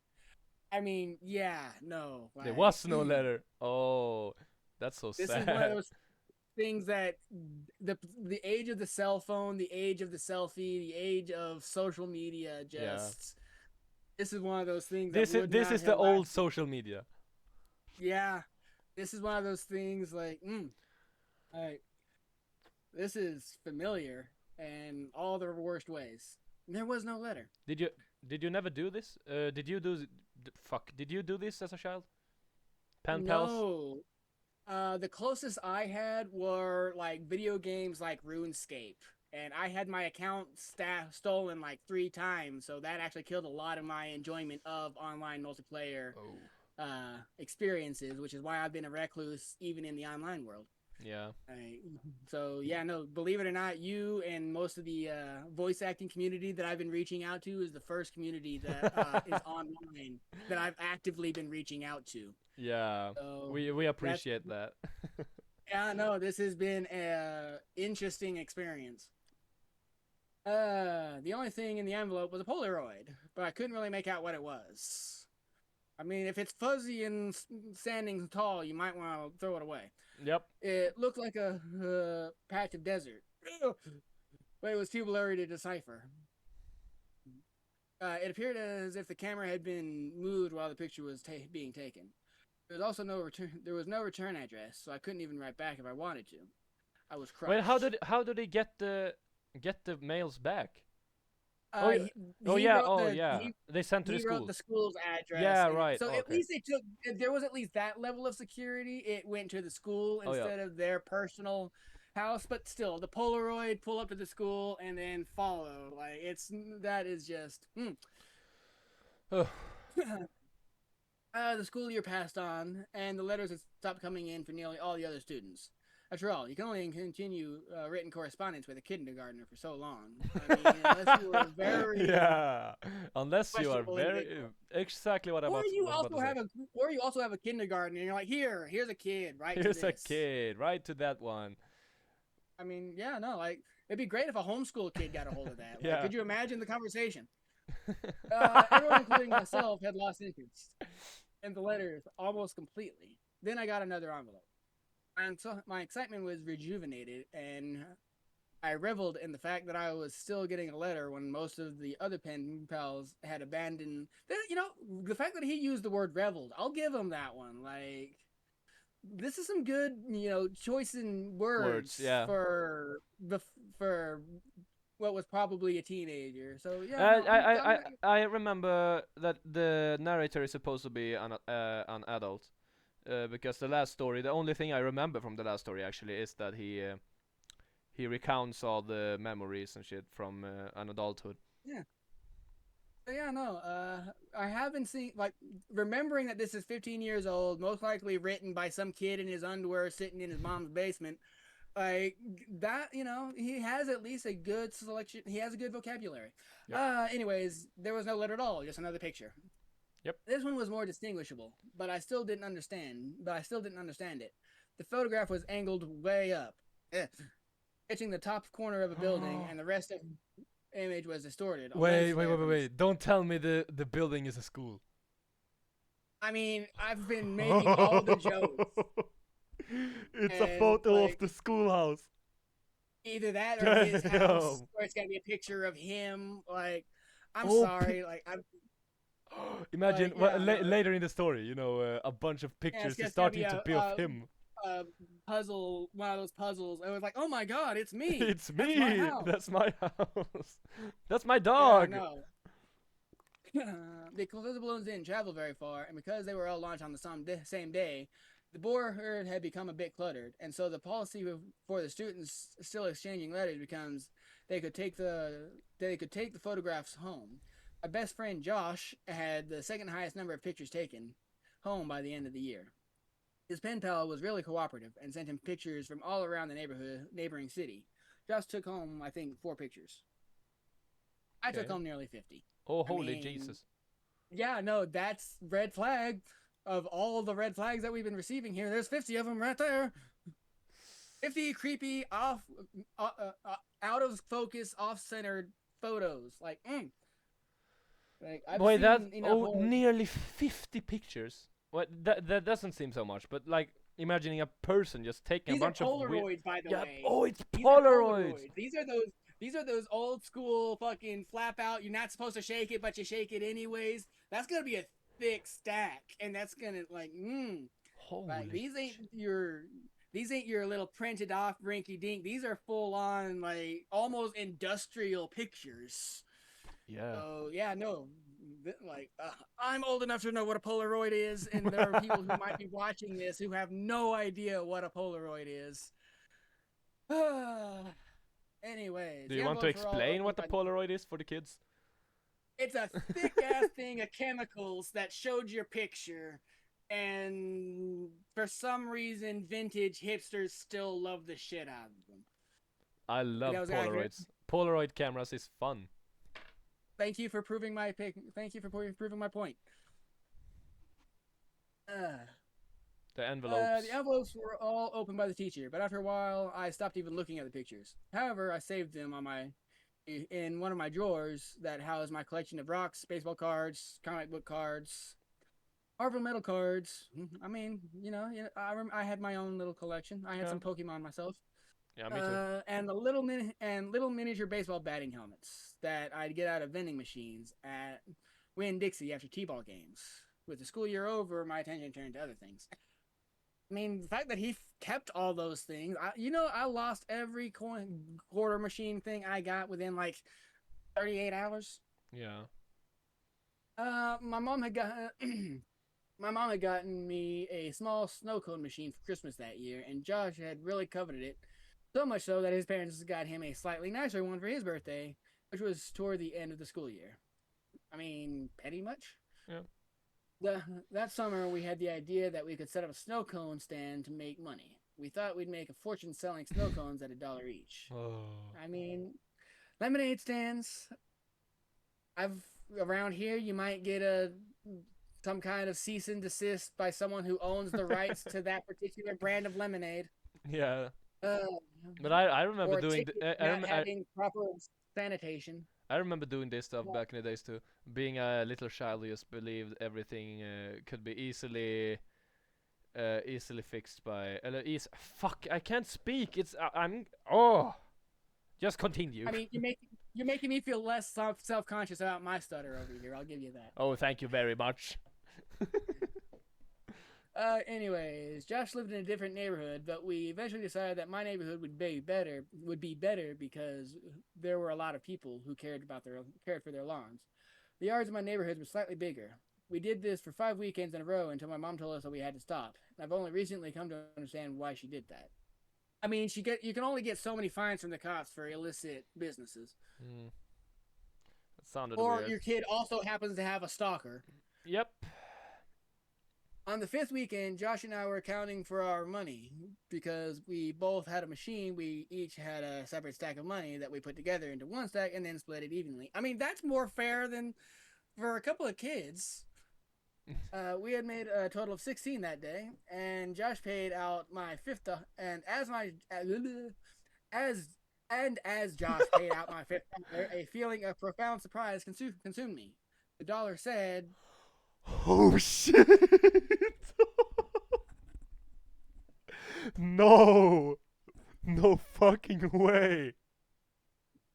I mean, yeah, no. There like, was no letter. Oh, that's so This sad. is one of those things that the age of the cell phone, the age of the selfie, the age of social media, just this is one of those things. This is the old social media. Yeah, this is one of those things like, this is familiar and all the worst ways. There was no letter. Did you never do this? Did you do this as a child? Pen pals? No. The closest I had were like video games like RuneScape. And I had my account stolen like 3 times, so that actually killed a lot of my enjoyment of online multiplayer experiences, which is why I've been a recluse even in the online world. Yeah. So yeah, no, believe it or not, you and most of the voice acting community that I've been reaching out to is the first community that is online that I've actively been reaching out to. Yeah, so we appreciate that. Yeah, no, this has been an interesting experience. The only thing in the envelope was a Polaroid, but I couldn't really make out what it was. I mean, if it's fuzzy and standing tall, you might want to throw it away. Yep. It looked like a patch of desert, but it was too blurry to decipher. It appeared as if the camera had been moved while the picture was being taken. There was also no return address, so I couldn't even write back if I wanted to. I was crushed. Wait, how did he get the mails back? Oh yeah. He, Oh he yeah. wrote Oh the yeah. They sent to the he wrote school. the school's address. Yeah. And Right. so at Okay. least it took. There was at least that level of security. It went to the school Oh yeah. instead of their personal house. But still, the Polaroid, pull up to the school and then follow. Like that is just. Oh. The school year passed on, and the letters had stopped coming in for nearly all the other students. After all, you can only continue written correspondence with a kindergartner for so long. I mean, unless you were very Yeah. Unless you are questionable very individual. exactly what I Or you was about also to say. have or you also have a kindergarten, and you're like, here's a kid, right? Here's to a this. kid. Right to that one. I mean, yeah, no, like it'd be great if a homeschool kid got a hold of that. Like, Yeah. could you imagine the conversation? Everyone, including myself, had lost interest in the letters almost completely. Then I got another envelope. And so my excitement was rejuvenated, and I reveled in the fact that I was still getting a letter when most of the other pen pals had abandoned. You know, the fact that he used the word reveled, I'll give him that one. Like, this is some good, choice in words yeah. for what was probably a teenager. So yeah, I remember that the narrator is supposed to be an adult. Because the last story, the only thing I remember from the last story actually is that he recounts all the memories and shit from an adulthood. Yeah. Yeah, no. I haven't seen remembering that this is 15 years old, most likely written by some kid in his underwear sitting in his mom's basement. Like that, he has at least a good selection. He has a good vocabulary. Yep. Anyways, there was no letter at all, just another picture. Yep. This one was more distinguishable, but I still didn't understand it. The photograph was angled way up, hitting the top corner of a building, and the rest of the image was distorted. Wait. Don't tell me the building is a school. I mean, I've been making all the jokes. It's a photo of the schoolhouse. Either that or his house, or it's gotta be a picture of him. Like, I'm sorry. Like, I'm. Imagine later in the story, a bunch of pictures is starting to be of him. Puzzle, one of those puzzles. It was like, oh my god, it's me. It's me. That's my house. That's my dog. Yeah, no. Because the balloons didn't travel very far, and because they were all launched on the same day, the boar herd had become a bit cluttered, and so the policy for the students still exchanging letters becomes they could take the photographs home. My best friend Josh had the second highest number of pictures taken home by the end of the year. His pen pal was really cooperative and sent him pictures from all around the neighboring city. Josh took home, I think, 4 pictures. I took home nearly 50. Oh, holy Jesus. Yeah, no, that's red flag. Of all the red flags that we've been receiving here, there's 50 of them right there. 50 creepy, out of focus, off-centered photos. Like, I've seen nearly 50 pictures. What? That doesn't seem so much, but like imagining a person just taking a bunch of Polaroids, by the way. Oh, it's Polaroids. These are those old school fucking flap out. You're not supposed to shake it, but you shake it anyways. That's gonna be a thick stack, and that's gonna like these ain't your little printed off rinky dink. These are full on like almost industrial pictures. Yeah. So yeah, no, like I'm old enough to know what a Polaroid is, and there are people who might be watching this who have no idea what a Polaroid is. Anyways, do you want to explain what the Polaroid is for the kids? It's a thick ass thing of chemicals that showed your picture, and for some reason, vintage hipsters still love the shit out of them. I love Polaroids. Accurate. Polaroid cameras is fun. Thank you for proving my proving my point. The envelopes. The envelopes were all opened by the teacher, but after a while, I stopped even looking at the pictures. However, I saved them in one of my drawers that housed my collection of rocks, baseball cards, comic book cards, Marvel metal cards. I mean, I had my own little collection. I had some Pokemon myself. Yeah, me too. And the little miniature baseball batting helmets that I'd get out of vending machines at Winn-Dixie after t-ball games. With the school year over, my attention turned to other things. I mean, the fact that he kept all those things, I lost every quarter machine thing I got within like 38 hours. Yeah. My mom had got my mom had gotten me a small snow cone machine for Christmas that year, and Josh had really coveted it. So much so that his parents got him a slightly nicer one for his birthday, which was toward the end of the school year. I mean, petty much? Yeah. That summer, we had the idea that we could set up a snow cone stand to make money. We thought we'd make a fortune selling snow cones at $1 each. Oh. I mean, lemonade stands. Around here, you might get some kind of cease and desist by someone who owns the rights to that particular brand of lemonade. Yeah. Uh, But I remember or doing having proper sanitation. I remember doing this stuff back in the days too. Being a little child, who just believed everything could be easily fixed by. Fuck! I can't speak. I'm. Oh. Just continue. I mean, you're making me feel less self-conscious about my stutter over here. I'll give you that. Oh, thank you very much. Anyways, Josh lived in a different neighborhood, but we eventually decided that my neighborhood would be better because there were a lot of people who cared for their lawns. The yards of my neighborhood were slightly bigger. We did this for 5 weekends in a row until my mom told us that we had to stop. I've only recently come to understand why she did that. I mean, you can only get so many fines from the cops for illicit businesses. That sounded or weird. Your kid also happens to have a stalker. Yep. On the 5th weekend, Josh and I were accounting for our money because we both had a machine. We each had a separate stack of money that we put together into one stack and then split it evenly. I mean, that's more fair than for a couple of kids. We had made a total of 16 that day, and Josh paid out my fifth. And as Josh paid out my fifth, a feeling of profound surprise consumed me. The dollar said, "Oh shit! No, no fucking way!"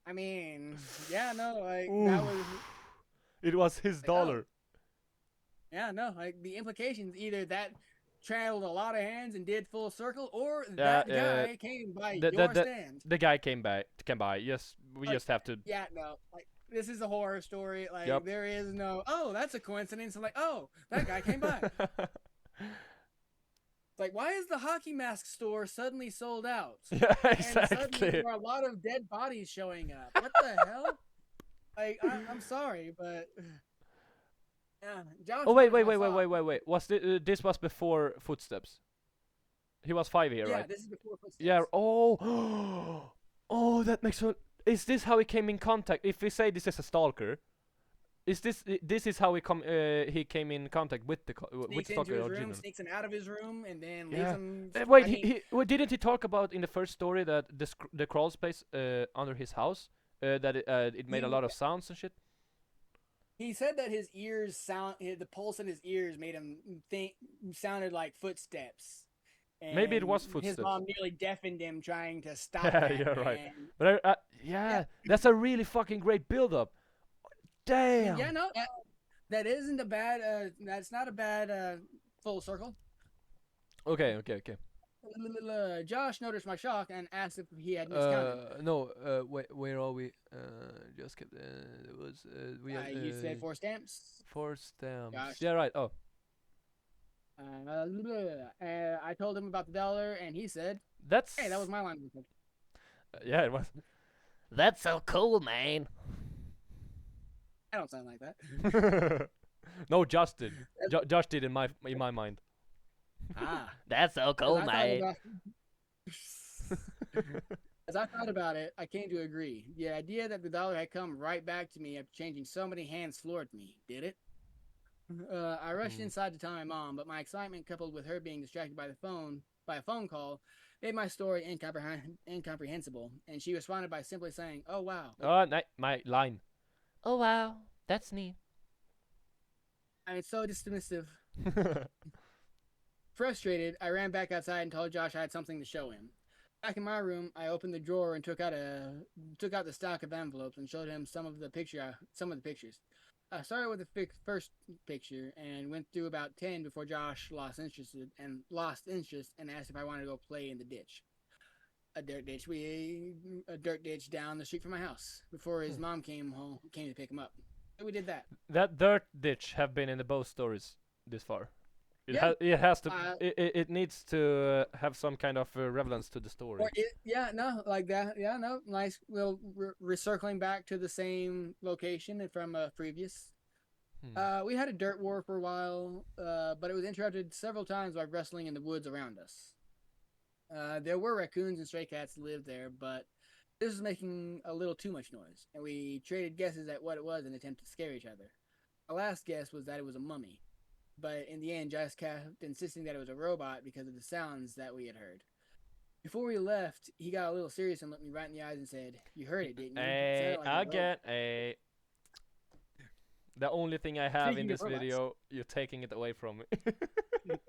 I mean, yeah, no, like Oof. that was. It was his dollar. Yeah, no, like the implications either that traveled a lot of hands and did full circle, or that guy came by your stand. The guy came by. Yes, we just have to. Yeah, no, like this is a horror story. Like Yep. there is no, oh, that's a coincidence. I'm like, oh, that guy came by. Like, why is the hockey mask store suddenly sold out? Yeah, And exactly. suddenly there are a lot of dead bodies showing up. What the hell? Like, I'm sorry, but yeah, Josh. Oh wait. Was this was before Footsteps? He was 5 here, Yeah, right? this is before Footsteps. Yeah. Oh. Oh, that makes so. Is this how he came in contact? If we say this is a stalker, is this is how he came in contact with the with the stalker originally? Sneaks him out of his room, and then leaves Yeah. him. Wait, didn't he talk about in the first story that the crawl space under his house that it made a lot of sounds and shit? He said that his ears the pulse in his ears made him sounded like footsteps. And Maybe it was footsteps. His mom nearly deafened him trying to stop Yeah, that. you're right. And But that's a really fucking great build-up. Damn. yeah, no, that isn't a bad. That's not a bad full circle. Okay. Josh noticed my shock and asked if he had miscounted. No. Where are we? Just kept. It was. We. You said 4 stamps. 4 stamps. Gosh. Yeah. Right. Oh. I told him about the dollar, and he said, That's. "Hey, that was my line of defense." Yeah, it was. That's so cool, man. I don't sound like that. No, Josh did. Josh did in my mind. Ah, That's so cool, as I man. thought about- As I thought about it, I came to agree. The idea that the dollar had come right back to me after changing so many hands floored me. Did it? I rushed inside to tell my mom, but my excitement, coupled with her being distracted by a phone call, made my story incomprehensible. And she responded by simply saying, "Oh wow." My line. Oh wow, that's neat. I mean, so dismissive. Frustrated, I ran back outside and told Josh I had something to show him. Back in my room, I opened the drawer and took out the stack of envelopes and showed him some of the pictures. I started with the first picture and went through about 10 before Josh lost interest and asked if I wanted to go play in the ditch. a dirt ditch. A dirt ditch down the street from my house before his mom came to pick him up. So we did that. That dirt ditch have been in the both stories this far. Yeah. It has to. It needs to have some kind of relevance to the story. Like that. Yeah, no, nice. We'll recircling back to the same location from a previous. We had a dirt war for a while, but it was interrupted several times by wrestling in the woods around us. There were raccoons and stray cats that lived there, but this was making a little too much noise, and we traded guesses at what it was in an attempt to scare each other. Our last guess was that it was a mummy, but in the end, Josh kept insisting that it was a robot because of the sounds that we had heard. Before we left, he got a little serious and looked me right in the eyes and said, "You heard it, didn't you?" The only thing I have in this video, you're taking it away from me.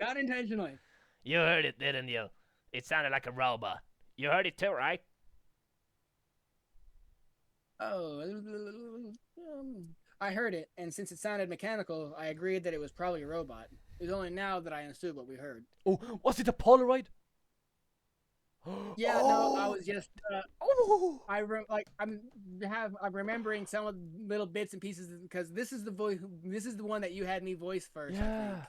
Not intentionally. You heard it, didn't you? It sounded like a robot. You heard it too, right? Oh, I heard it, and since it sounded mechanical, I agreed that it was probably a robot. It was only now that I understood what we heard. Oh, was it a Polaroid? Yeah, no, I was just. I'm remembering some of the little bits and pieces because this is the voice. This is the one that you had me voice first. Yeah. I think.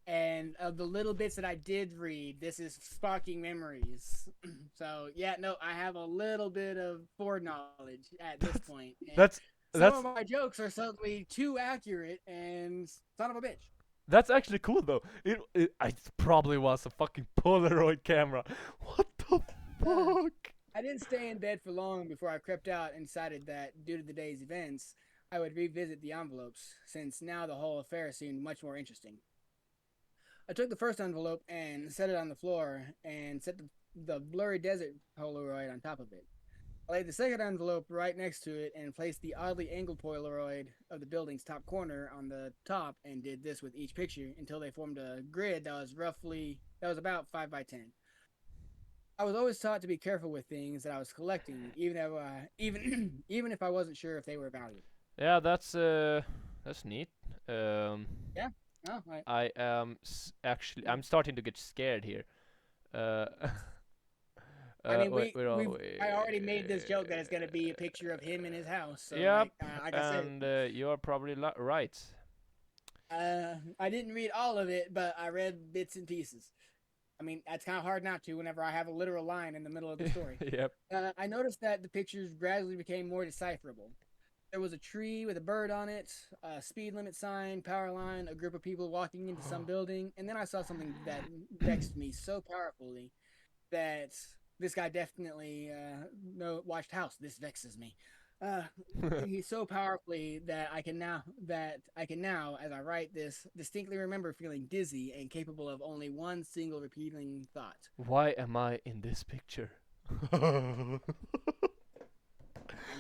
And of the little bits that I did read, this is sparking memories. So yeah, no, I have a little bit of foreknowledge at this point. And some of my jokes are suddenly too accurate and son of a bitch. That's actually cool though. It probably was a fucking Polaroid camera. What the fuck? I didn't stay in bed for long before I crept out and decided that due to the day's events, I would revisit the envelopes, since now the whole affair seemed much more interesting. I took the first envelope and set it on the floor and set the blurry desert Polaroid on top of it. I laid the second envelope right next to it and placed the oddly angled Polaroid of the building's top corner on the top and did this with each picture until they formed a grid that was about 5 by 10. I was always taught to be careful with things that I was collecting, even if I wasn't sure if they were valuable. Yeah, that's neat. Yeah. Oh, I am actually. I'm starting to get scared here. I mean, I already made this joke that it's gonna be a picture of him in his house. So yep, like I and you are probably right. I didn't read all of it, but I read bits and pieces. I mean, that's kind of hard not to whenever I have a literal line in the middle of the story. Yep. I noticed that the pictures gradually became more decipherable. There was a tree with a bird on it, a speed limit sign, power line, a group of people walking into some building, and then I saw something that vexed me so powerfully that this guy definitely watched House. This vexes me. He's so powerfully that I can now, as I write this, distinctly remember feeling dizzy and capable of only one single repeating thought. Why am I in this picture? I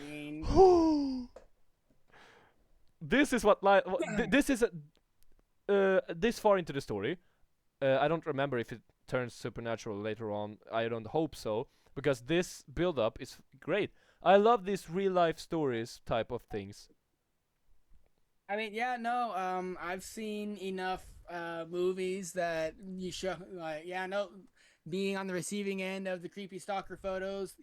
mean, this is this is this far into the story. I don't remember if it turns supernatural later on. I don't hope so, because this build-up is great. I love these real-life stories type of things. I mean, yeah, no, I've seen enough movies that you show, being on the receiving end of the creepy stalker photos.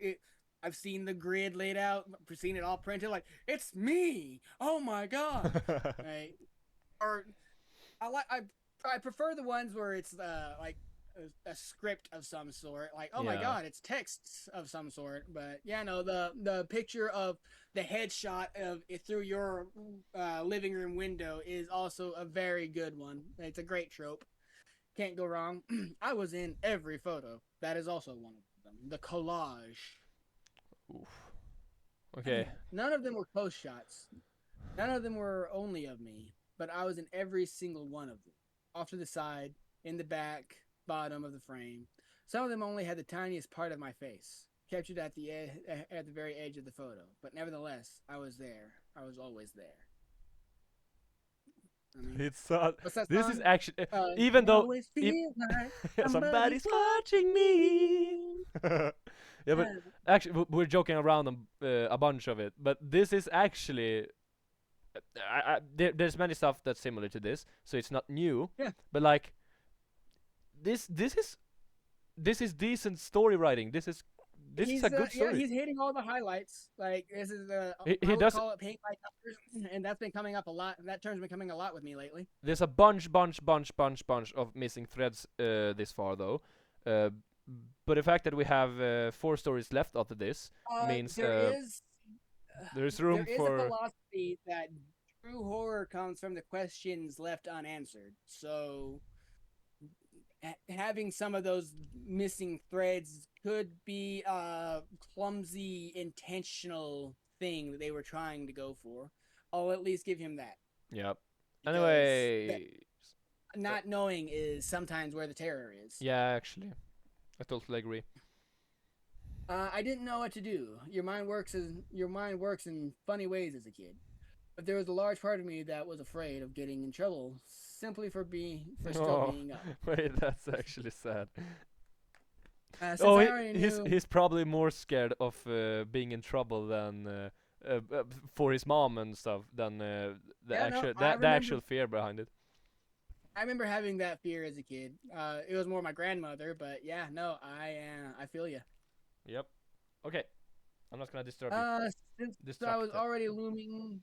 I've seen the grid laid out, seen it all printed, like, it's me! Oh my god! Right? Or, I prefer the ones where it's, like, a script of some sort, like, oh my god, it's texts of some sort. But yeah, no, the picture of the headshot of it through your living room window is also a very good one. It's a great trope, can't go wrong. I was in every photo. That is also one of them, the collage. Oof. Okay. None of them were close shots, none of them were only of me, but I was in every single one of them, off to the side, in the back, bottom of the frame. Some of them only had the tiniest part of my face, captured at the very edge of the photo. But nevertheless, I was there. I was always there. I mean, It's this song? is actually even though like somebody's watching me. Yeah, but actually we're joking around a bunch of it. But this is actually there's many stuff that's similar to this, so it's not new. Yeah. But like this is this is decent story writing. This is a good story. Yeah, he's hitting all the highlights. Like this is He I would does. call it paint by numbers, and that's been coming up a lot. That term's been coming a lot with me lately. There's a bunch of missing threads this far though. But the fact that we have 4 stories left after this means there's room there is for a philosophy that true horror comes from the questions left unanswered. So having some of those missing threads could be a clumsy, intentional thing that they were trying to go for. I'll at least give him that. Yep. Because Anyway, not knowing is sometimes where the terror is. yeah, actually, I totally agree. I didn't know what to do. Your mind works in funny ways as a kid. But there was a large part of me that was afraid of getting in trouble simply for still being up. Wait, that's actually sad. Since Oh, I already knew, he's probably more scared of being in trouble than for his mom and stuff than the actual fear behind it. I remember having that fear as a kid. It was more my grandmother, but yeah, no, I feel you. Yep. Okay. I'm not gonna disturb you. Since I was already looming,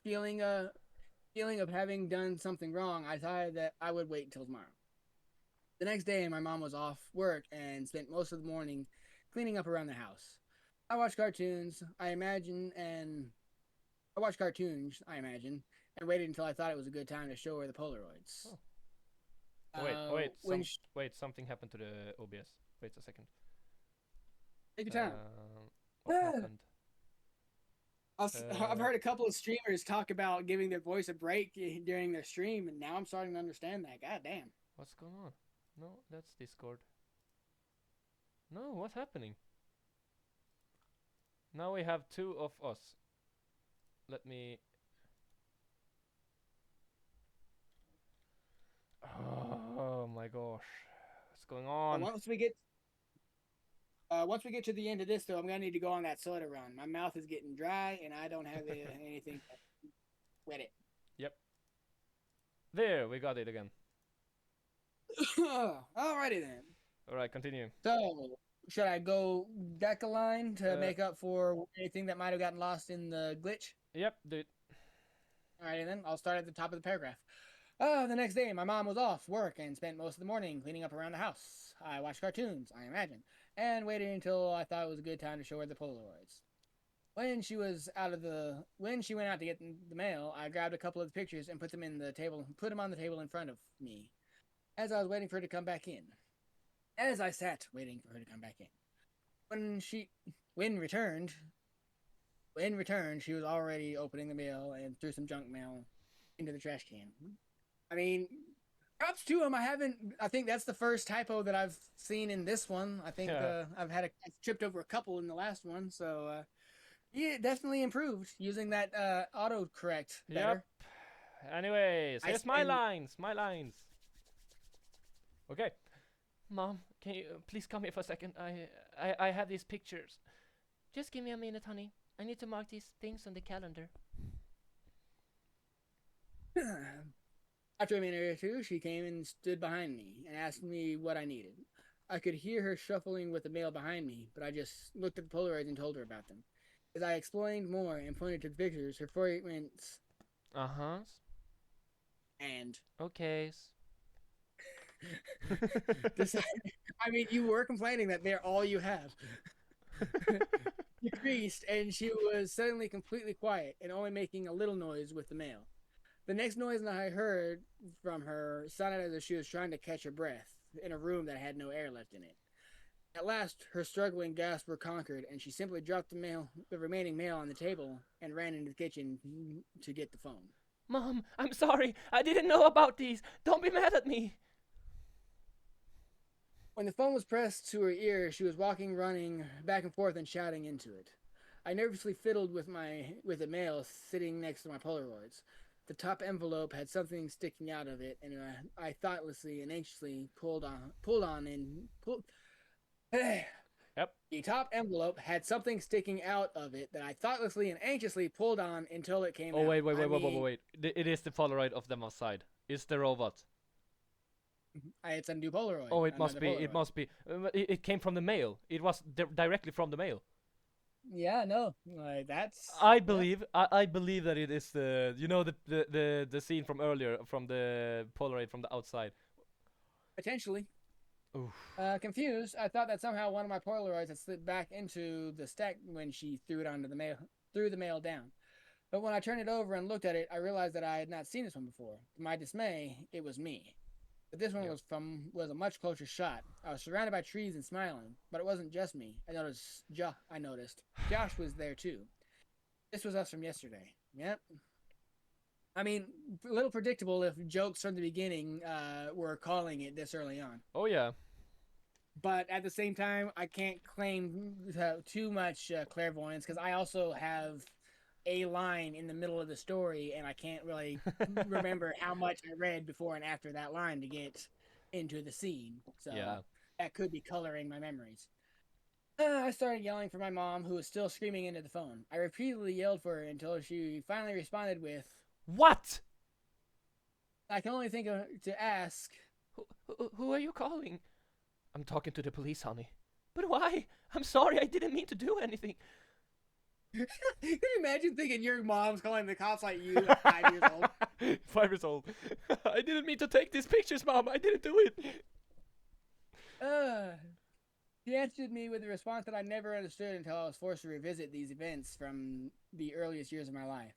feeling of having done something wrong, I decided that I would wait until tomorrow. The next day, my mom was off work and spent most of the morning cleaning up around the house. I watched cartoons, I imagine, and waited until I thought it was a good time to show her the Polaroids. Oh. Wait, something happened to the OBS. Wait a second. Take your time. What happened? I've heard a couple of streamers talk about giving their voice a break during their stream, and now I'm starting to understand that. God damn. What's going on? No, that's Discord. No, what's happening? Now we have 2 of us. Let me... Oh my gosh. What's going on? Once we get to the end of this, though, I'm gonna need to go on that soda run. My mouth is getting dry, and I don't have anything to wet it. Yep. There, we got it again. Alrighty then. Alright, continue. So, should I go deck a line to make up for anything that might have gotten lost in the glitch? Yep, dude. Alrighty then, I'll start at the top of the paragraph. The next day, my mom was off work and spent most of the morning cleaning up around the house. I watched cartoons, I imagine, and waited until I thought it was a good time to show her the Polaroids. When she went out to get the mail, I grabbed a couple of the pictures and put them on the table in front of me, as I was waiting for her to come back in. As I sat waiting for her to come back in, when returned, she was already opening the mail and threw some junk mail into the trash can. I mean, props to him. I think that's the first typo that I've seen in this one. I think I've tripped over a couple in the last one, so yeah, definitely improved using that autocorrect better. Yep. Anyways, here's my lines. Okay. Mom, can you please come here for a second? I have these pictures. Just give me a minute, honey. I need to mark these things on the calendar. After a minute or two, she came and stood behind me and asked me what I needed. I could hear her shuffling with the mail behind me, but I just looked at the Polaroids and told her about them. As I explained more and pointed to the pictures, her fragrance... Uh-huh. And... Okays. I mean, you were complaining that they're all you have. Decreased, and she was suddenly completely quiet and only making a little noise with the mail. The next noise that I heard from her sounded as if she was trying to catch her breath in a room that had no air left in it. At last, her struggling gasps were conquered, and she simply dropped the remaining mail on the table and ran into the kitchen to get the phone. Mom, I'm sorry. I didn't know about these. Don't be mad at me. When the phone was pressed to her ear, she was running back and forth and shouting into it. I nervously fiddled with the mail sitting next to my Polaroids. The top envelope had something sticking out of it, and I thoughtlessly and anxiously pulled on. Yep. The top envelope had something sticking out of it that I thoughtlessly and anxiously pulled on until it came out. Oh, wait. It is the Polaroid of them outside. It's the robot. It's a new Polaroid. Oh, it must another be. It Polaroid. must be. It came from the mail. It was directly from the mail. Yeah, no, like that's. I believe. I believe that it is the the scene from earlier from the Polaroid from the outside. Potentially. Oof. Confused, I thought that somehow one of my Polaroids had slipped back into the stack when she threw it onto the mail, threw the mail down. But when I turned it over and looked at it, I realized that I had not seen this one before. To my dismay, it was me. But this one was a much closer shot. I was surrounded by trees and smiling, but it wasn't just me. I noticed Josh was there too. This was us from yesterday. Yep. I mean, a little predictable if jokes from the beginning were calling it this early on. Oh yeah. But at the same time, I can't claim too much clairvoyance because I also have a line in the middle of the story, and I can't really remember how much I read before and after that line to get into the scene. So that could be coloring my memories. I started yelling for my mom, who was still screaming into the phone. I repeatedly yelled for her until she finally responded with, "What?" I can only think of to ask, Who are you calling? I'm talking to the police, honey. But why? I'm sorry, I didn't mean to do anything. Can you imagine thinking your mom's calling the cops like you at 5 years old? 5 years old. I didn't mean to take these pictures, Mom. I didn't do it. She answered me with a response that I never understood until I was forced to revisit these events from the earliest years of my life.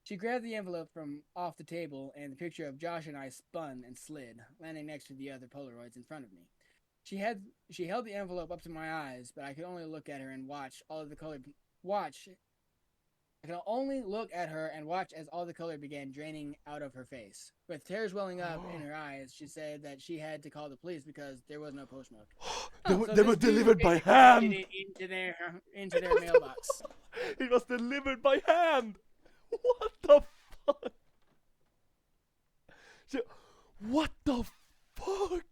She grabbed the envelope from off the table, and the picture of Josh and I spun and slid, landing next to the other Polaroids in front of me. She held the envelope up to my eyes, but I could only look at her and watch I could only look at her and watch as all the color began draining out of her face. With tears welling up in her eyes, she said that she had to call the police because there was no postmark. They were delivered by hand. Into their mailbox. It was delivered by hand. What the fuck? What the fuck?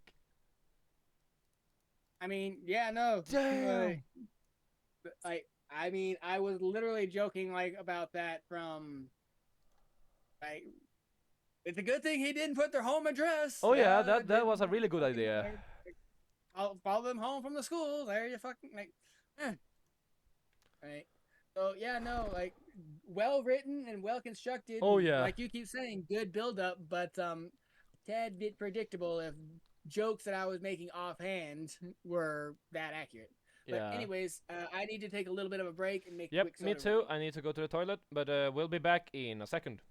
I mean, yeah, no. Damn. I mean, I was literally joking about that from it's a good thing he didn't put their home address. Oh yeah, that was a really good idea. I'll follow them home from the school. There you fucking Right. So yeah, no, well written and well constructed. Oh yeah. Like you keep saying, good build up, but tad bit predictable if jokes that I was making offhand were that accurate. But anyways, I need to take a little bit of a break and make a quick soda me too. I need to go to the toilet, but we'll be back in a second.